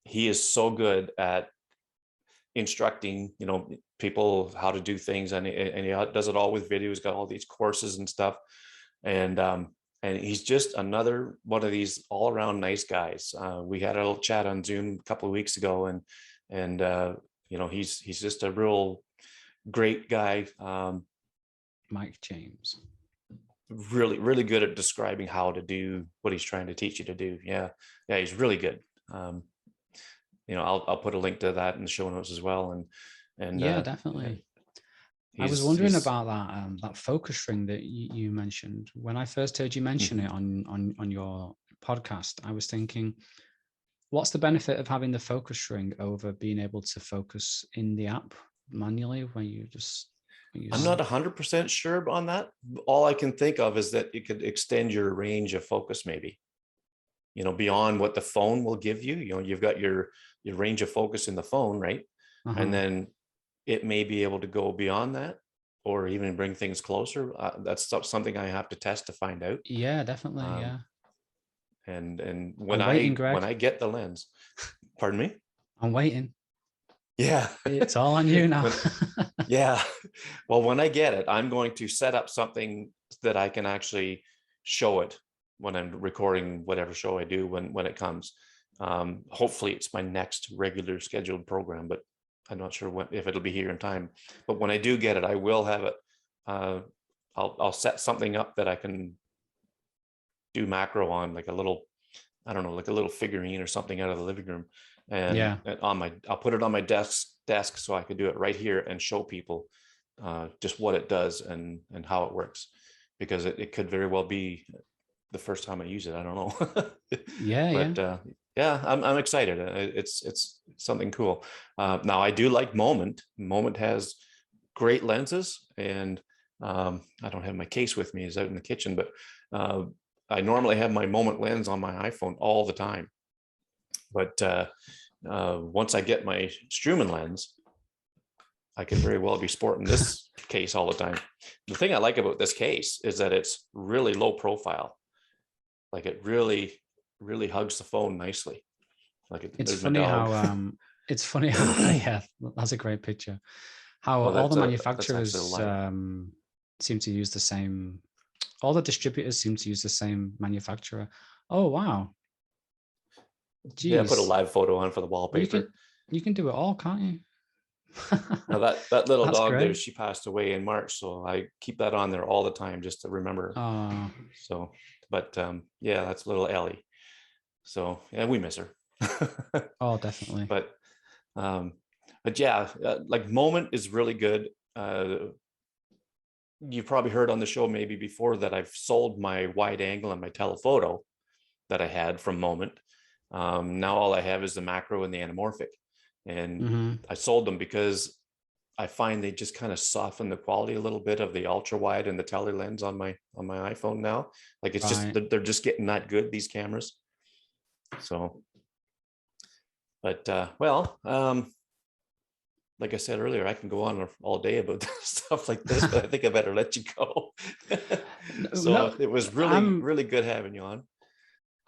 he is so good at instructing, people how to do things, and he does it all with video. He's got all these courses and stuff, and he's just another one of these all around nice guys. We had a little chat on Zoom a couple of weeks ago, and he's just a real great guy. Mike James. Really good at describing how to do what he's trying to teach you to do. Yeah, yeah, he's really good. I'll put a link to that in the show notes as well. And Yeah, definitely. I was he's wondering he's about that focus ring that you mentioned. When I first heard you mention it on your podcast, I was thinking, what's the benefit of having the focus ring over being able to focus in the app manually when you just I'm use? not 100% sure on that. All I can think of is that it could extend your range of focus, maybe, beyond what the phone will give you. You've got your range of focus in the phone, right? And Uh-huh. then it may be able to go beyond that, or even bring things closer. That's something I have to test to find out. Yeah, definitely. Um, Yeah. and when I'm waiting, I Greg. get the lens, pardon me. I'm waiting. Yeah. It's all on you now. when Yeah. Well, when I get it, I'm going to set up something that I can actually show it when I'm recording whatever show I do when it comes. Hopefully it's my next regular scheduled program, but I'm not sure if it'll be here in time. But when I do get it, I will have it. Uh, I'll set something up that I can do macro on, like a little, I don't know, like a little figurine or something out of the living room, and Yeah. I'll put it on my desk so I could do it right here and show people just what it does and how it works, because it could very well be the first time I use it. I don't know. Yeah. Yeah. But yeah, I'm excited. It's something cool. Now I do like Moment. Moment has great lenses, and I don't have my case with me; it's out in the kitchen. But I normally have my Moment lens on my iPhone all the time. But once I get my Struman lens, I could very well be sporting this case all the time. The thing I like about this case is that it's really low profile. Like it really, really hugs the phone nicely. Like It's there's my funny dog. how it's funny how yeah, that's a great picture. How Oh, all the that's actually a manufacturers light. seem to use the same, all the distributors seem to use the same manufacturer. Oh wow, Yeah, put a geez, live photo on for the you wallpaper. can do it all, can't you? Now that little That's dog there, great. she passed away in March, so I keep that on there all the time just to remember her. Oh, So, but yeah, that's little Ellie. So yeah, we miss her. oh, definitely. But um, but yeah, like Moment is really good. You've probably heard on the show maybe before that I've sold my wide angle and my telephoto that I had from Moment. Now all I have is the macro and the anamorphic, and Hmm. I sold them because I find they just kind of soften the quality a little bit of the ultra wide and the tele lens on my iPhone now. Like it's just Right. they're just getting that good, these cameras. So, but well, like I said earlier, I can go on all day about stuff like this, but I think I better let you go. So No, it was really, I'm really good having you on.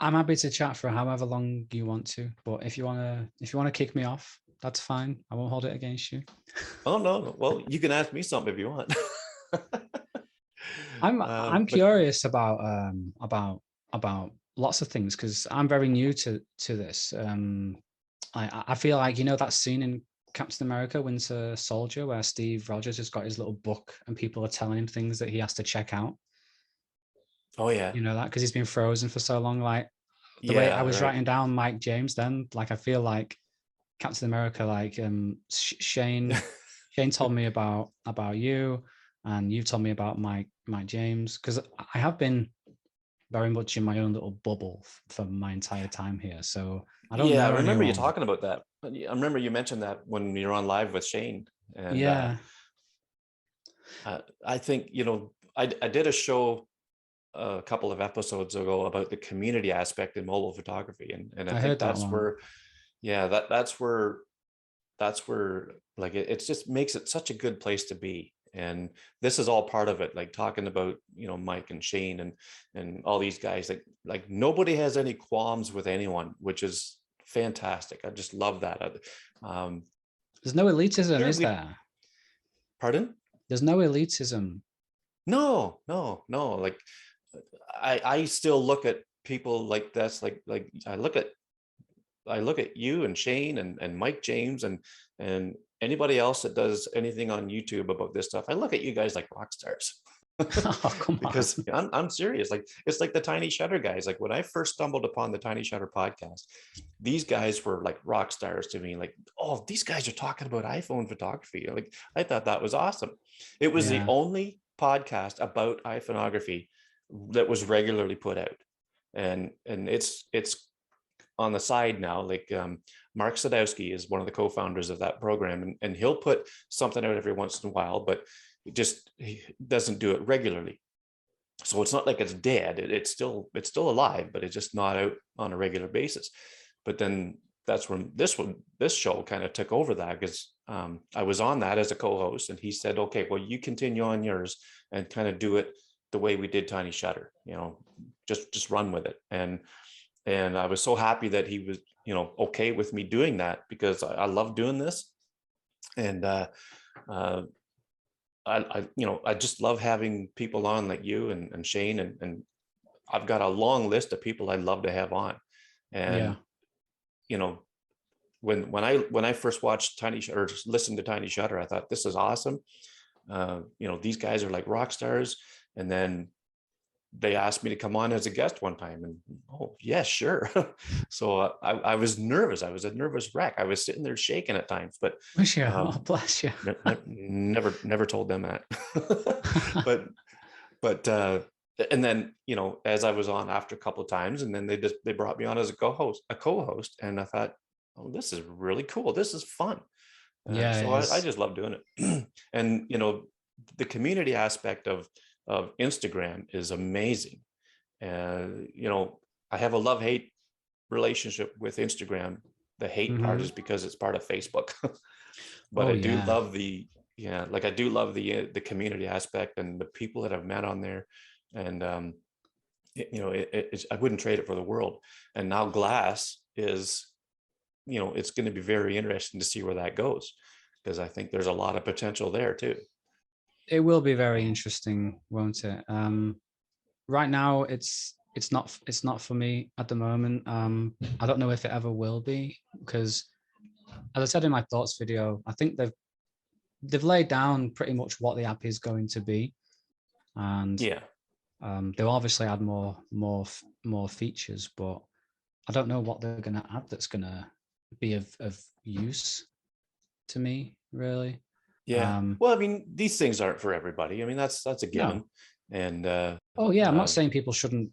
I'm happy to chat for however long you want to, but if you wanna kick me off, that's fine. I won't hold it against you. Oh no, well, you can ask me something if you want. I'm But curious about lots of things because I'm very new to this. I feel like, you know, that scene in Captain America: Winter Soldier where Steve Rogers has got his little book and people are telling him things that he has to check out. oh yeah, You know that because he's been frozen for so long. Like the way I yeah, was right. writing down Mike James, then like I feel like Captain America, like Shane told me about you, and you told me about Mike James because I have been very much in my own little bubble for my entire time here, so I don't Yeah, I know remember you anyone. talking about that. I remember you mentioned that when you're on live with Shane, and Yeah, I think I did a show a couple of episodes ago about the community aspect in mobile photography, and I I think heard that that's one. where, yeah, that's where like it just makes it such a good place to be. And this is all part of it, like talking about Mike and Shane and all these guys, like nobody has any qualms with anyone, which is fantastic. I just love that. um There's no elitism, sure is we there? Pardon? There's no elitism. No, no, no. Like I still look at people like this, like I look at you and Shane and Mike James and anybody else that does anything on YouTube about this stuff. I look at you guys like rock stars. Oh, come on. Because I'm serious. Like it's like the Tiny Shutter guys. Like when I first stumbled upon the Tiny Shutter podcast, these guys were like rock stars to me. Like, oh, these guys are talking about iPhone photography. Like I thought that was awesome. It was the Yeah. only podcast about iPhoneography that was regularly put out. And it's on the side now. Like Marc Sadowski is one of the co-founders of that program, and he'll put something out every once in a while, but he doesn't do it regularly. So it's not like it's dead. It's still alive, but it's just not out on a regular basis. But then that's when this show kind of took over that, because I was on that as a co-host, and he said, okay, well, you continue on yours and kind of do it the way we did Tiny Shutter, just run with it. And I was so happy that he was okay with me doing that, because I love doing this. And uh, I just love having people on like you and Shane, and I've got a long list of people I'd love to have on. Yeah. And you know when I first watched Tiny Shutter, or just listened to Tiny Shutter, I thought, this is awesome. These guys are like rock stars. And then they asked me to come on as a guest one time, and oh yeah, sure. So I was nervous. I was a nervous wreck. I was sitting there shaking at times, but Wish you. Oh, um, bless you. never told them that. but but and then, you know, as I was on after a couple of times, and then they brought me on as a co-host, and I thought, oh, this is really cool. This is fun. Yeah, So it I is. just love doing it. And, you know, the community aspect of Instagram is amazing. And, you know, I have a love-hate relationship with Instagram. The hate part Hmm. is because it's part of Facebook. But Oh I do yeah. love yeah, like I do love the community aspect and the people that I've met on there. And you know, I wouldn't trade it for the world. And now Glass is, you know, it's going to be very interesting to see where that goes, because I think there's a lot of potential there too. It will be very interesting, won't it? Right now, it's not for me at the moment. I don't know if it ever will be, because as I said in my thoughts video, I think they've laid down pretty much what the app is going to be, and Yeah. they'll obviously add more features, but I don't know what they're going to add that's going to be of use to me, really. Yeah. Well, I mean, these things aren't for everybody. I mean, that's a No. given. And Oh yeah, I'm not saying people shouldn't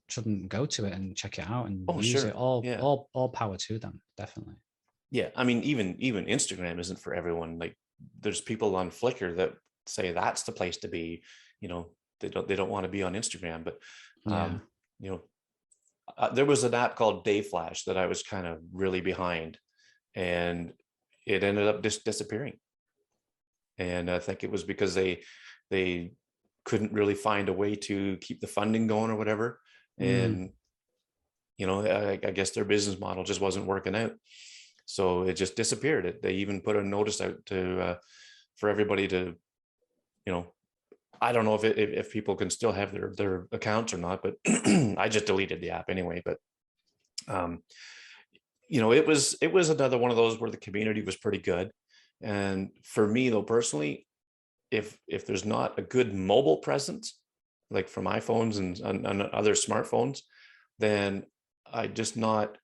go to it and check it out and oh, use it. sure. Yeah. All power to them, definitely. Yeah. I mean, even Instagram isn't for everyone. Like, there's people on Flickr that say that's the place to be. You know, they don't want to be on Instagram. But Yeah. you know, there was an app called Dayflash that I was kind of really behind, and it ended up just disappearing. And I think it was because they couldn't really find a way to keep the funding going or whatever. Mm. And you know, I guess their business model just wasn't working out, so it just disappeared. They even put a notice out to for everybody to, you know, I don't know if people can still have their accounts or not, but I just deleted the app anyway. But um, you know, it was another one of those where the community was pretty good. And for me though, personally, if there's not a good mobile presence, like from iPhones and other smartphones, then I just not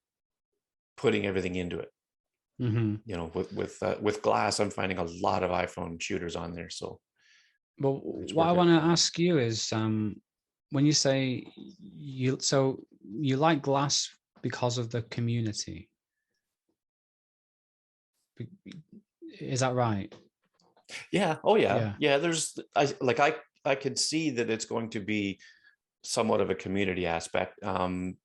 putting everything into it. Hmm. You know, with Glass, I'm finding a lot of iPhone shooters on there, so But it's what I working want out to for me. ask you is, when you say you like Glass because of the community, is that right? Yeah. Oh yeah. Yeah. Yeah. I could see that it's going to be somewhat of a community aspect. And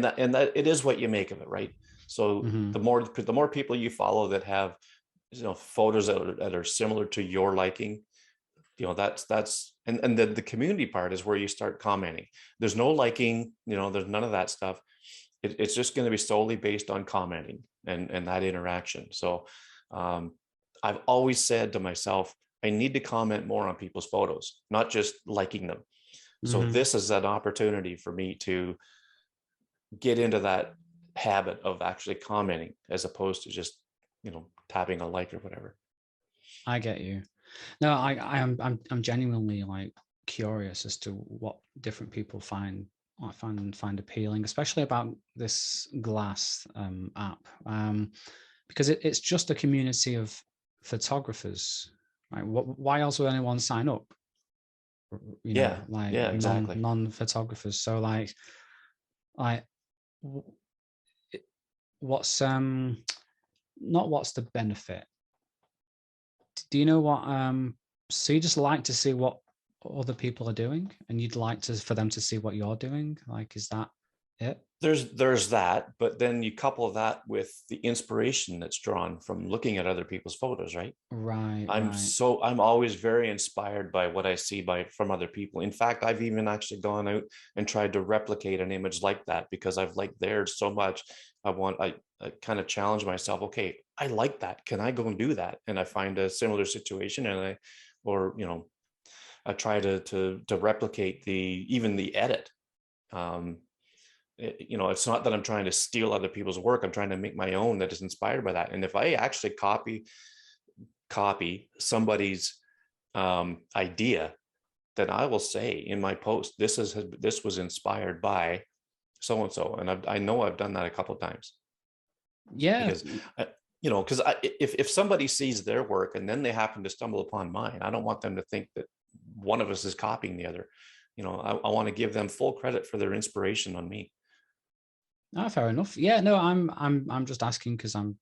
that it is what you make of it, right? So Hmm. the more people you follow that have, you know, photos that are similar to your liking, you know, that's and then the community part is where you start commenting. There's no liking, you know, there's none of that stuff. It's just going to be solely based on commenting and that interaction. So um, I've always said to myself, I need to comment more on people's photos, not just liking them. So Hmm. this is an opportunity for me to get into that habit of actually commenting as opposed to just, you know, tapping a like or whatever. I get you. No, I'm genuinely like curious as to what different people find appealing, especially about this Glass app, because it's just a community of photographers. Right? Why else would anyone sign up? You know, Yeah. like Yeah, exactly. non photographers. So like what's not what's the benefit? Do you know what so you just like to see what other people are doing, and you'd like to for them to see what you're doing? Like, is that it? There's that, but then you couple that with the inspiration that's drawn from looking at other people's photos, right? Right, I'm right. so I'm always very inspired by what I see from other people. In fact, I've even actually gone out and tried to replicate an image like that because I've liked theirs so much. I kind of challenge myself. Okay, I like that. Can I go and do that? And I find a similar situation, and or you know, I try to replicate even the edit. Um, you know, it's not that I'm trying to steal other people's work. I'm trying to make my own that is inspired by that. And if I actually copy somebody's idea, then I will say in my post, this was inspired by so and so, and I know I've done that a couple of times Yeah. because you know, because if somebody sees their work and then they happen to stumble upon mine, I don't want them to think that one of us is copying the other. I want to give them full credit for their inspiration on me. Ah, fair enough. Yeah, no, I'm just asking because I'm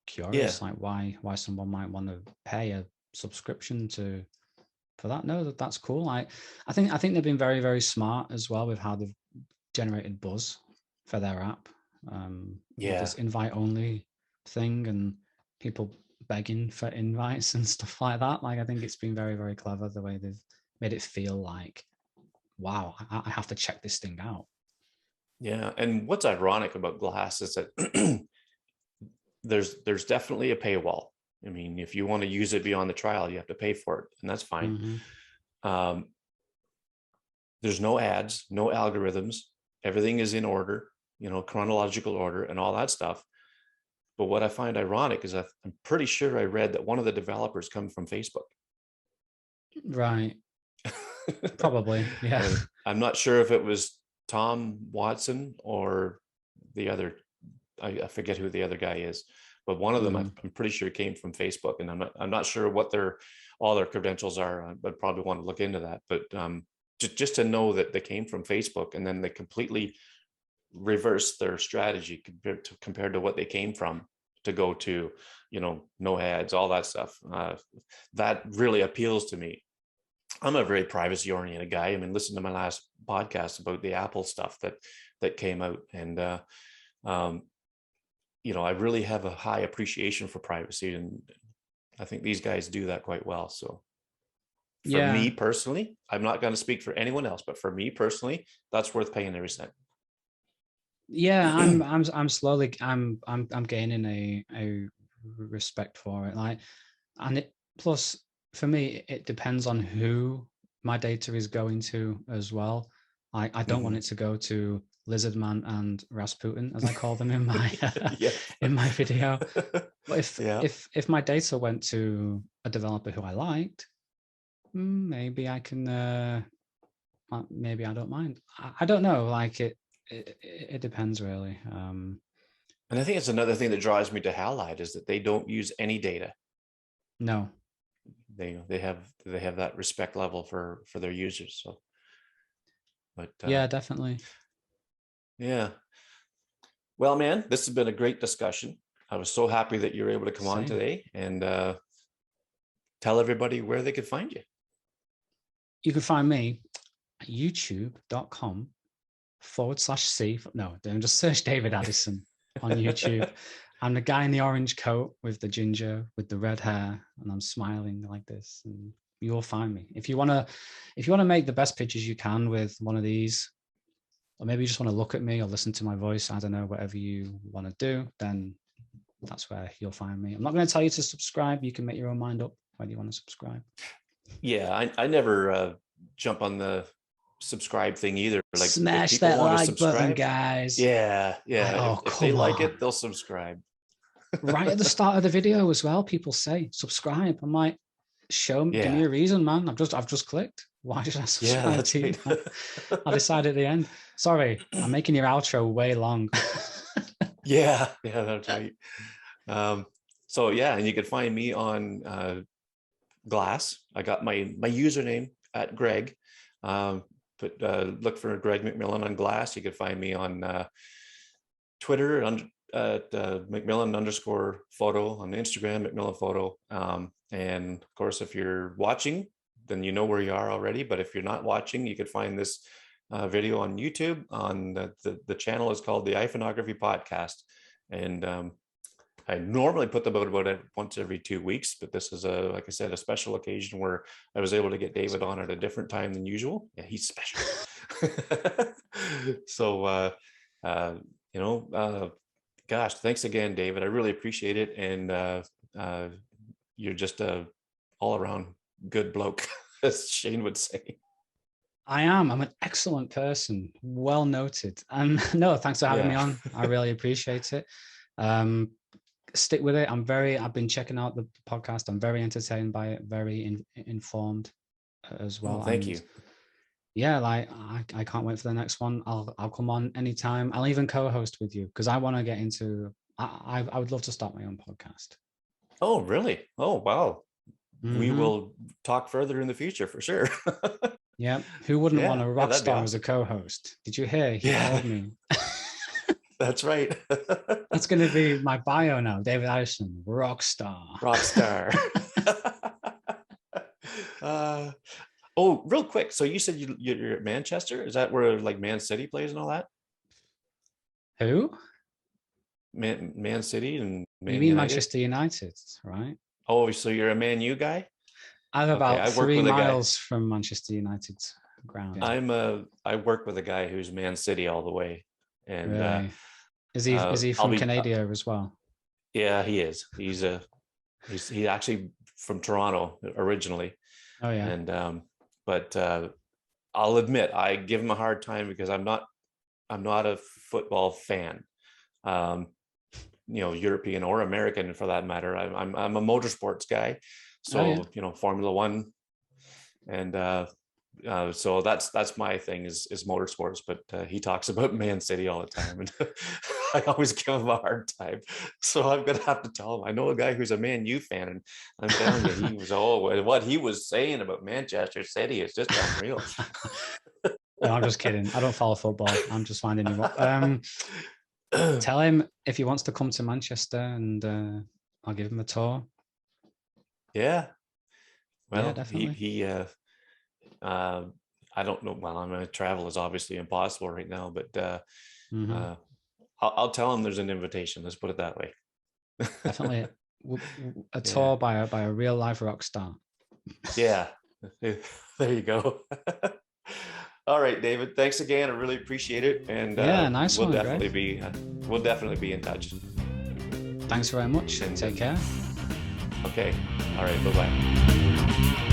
curious, Yeah. like why someone might want to pay a subscription for that. No, that's cool. I think they've been very, very smart as well with how they've generated buzz for their app. With Yeah. this invite only thing and people begging for invites and stuff like that. Like, I think it's been very, very clever the way they've made it feel like, wow, I have to check this thing out. Yeah. And what's ironic about Glass is that there's definitely a paywall. I mean, if you want to use it beyond the trial, you have to pay for it, and that's fine. Um, there's no ads, no algorithms. Everything is in order, chronological order and all that stuff. But what I find ironic is I'm pretty sure I read that one of the developers come from Facebook. Right. Probably. Yeah. And I'm not sure if it was Tom Watson or the other, I forget who the other guy is, but one of them I'm pretty sure came from Facebook, and I'm not sure what all their credentials are. I'd probably want to look into that, but just to know that they came from Facebook and then they completely reversed their strategy compared to what they came from to go to, no ads, all that stuff. That really appeals to me. I'm a very privacy oriented guy. I mean, listen to my last podcast about the Apple stuff that came out, and I really have a high appreciation for privacy, and I think these guys do that quite well. So for me personally, I'm not going to speak for anyone else, but for me personally, that's worth paying every cent. Yeah, I'm slowly I'm gaining a respect for it. Like, and it plus for me, it depends on who my data is going to as well. I don't want it to go to Lizardman and Rasputin, as I call them in my in my video. But if my data went to a developer who I liked, maybe I can maybe I don't mind. I don't know. Like it depends really. And I think it's another thing that drives me to Halide is that they don't use any data. No. They have that respect level for their users. So, but yeah, definitely. Yeah. Well, man, this has been a great discussion. I was so happy that you were able to come on today and tell everybody where they could find you. You can find me at youtube.com/C. No, don't just search David Addison on YouTube. I'm the guy in the orange coat with the ginger, with the red hair, and I'm smiling like this. And you'll find me. If you wanna make the best pictures you can with one of these, or maybe you just want to look at me or listen to my voice, I don't know, whatever you want to do, then that's where you'll find me. I'm not going to tell you to subscribe. You can make your own mind up whether you want to subscribe. Yeah, I never jump on the subscribe thing either. Like, smash that like button, guys. Yeah. If they like it, they'll subscribe. Right at the start of the video as well, people say subscribe. I'm like, give me a reason, man. I've just clicked. Why should I subscribe to you? I decide at the end. Sorry, I'm making your outro way long. yeah, that's right. So yeah, and you can find me on Glass. I got my username at Greg. But look for Greg McMillan on Glass. You can find me on Twitter at McMillan_photo, on Instagram, McMillan photo. And of course, if you're watching, then you know where you are already. But if you're not watching, you could find this video on YouTube. On the channel is called the iPhoneography podcast. And I normally put them out about once every 2 weeks, but this is like I said, a special occasion where I was able to get David on at a different time than usual. Yeah, he's special. So, gosh, thanks again, David. I really appreciate it. And you're just a all around good bloke, as Shane would say. I am. I'm an excellent person. Well noted. And no, thanks for having me on. I really appreciate it. Stick with it. I've been checking out the podcast. I'm very entertained by it, very informed as well. Thank you. Yeah, like I can't wait for the next one. I'll come on anytime. I'll even co-host with you because I want to get into. I would love to start my own podcast. Oh, really? Oh, wow. We will talk further in the future for sure. Yeah. Who wouldn't want a rock that'd be star as a awesome. co-host? Did you hear? He Yeah, called me. that's right. That's going to be my bio now. David Addison, rock star. Rock star. Oh, real quick. So you said you're at Manchester. Is that where like Man City plays and all that? Who? Man City and You Man mean United? Manchester United, right? Oh, so you're a Man U guy? I'm Okay, about I work 3 with a guy. miles from Manchester United ground. I work with a guy who's Man City all the way, and Really? Is he I'll from be Canada as well? yeah, he is. He's actually from Toronto originally, Oh yeah. and but I'll admit I give him a hard time because I'm not a football fan, European or American for that matter. I'm a motorsports guy, so Formula One, and so that's my thing is motorsports. But he talks about Man City all the time, and I always give him a hard time. So I'm gonna have to tell him I know a guy who's a Man U fan, and I'm telling you, he was what he was saying about Manchester City is just unreal. No, I'm just kidding. I don't follow football. I'm just finding him up. Tell him if he wants to come to Manchester, and I'll give him a tour. Yeah. Well, yeah, definitely. he I don't know. Well, I mean, travel is obviously impossible right now, but I'll tell him there's an invitation. Let's put it that way. Definitely a tour by a real live rock star. Yeah, there you go. All right, David. Thanks again. I really appreciate it, and nice we'll one. We'll definitely be in touch. Thanks very much. And take care. Okay. All right. Bye-bye.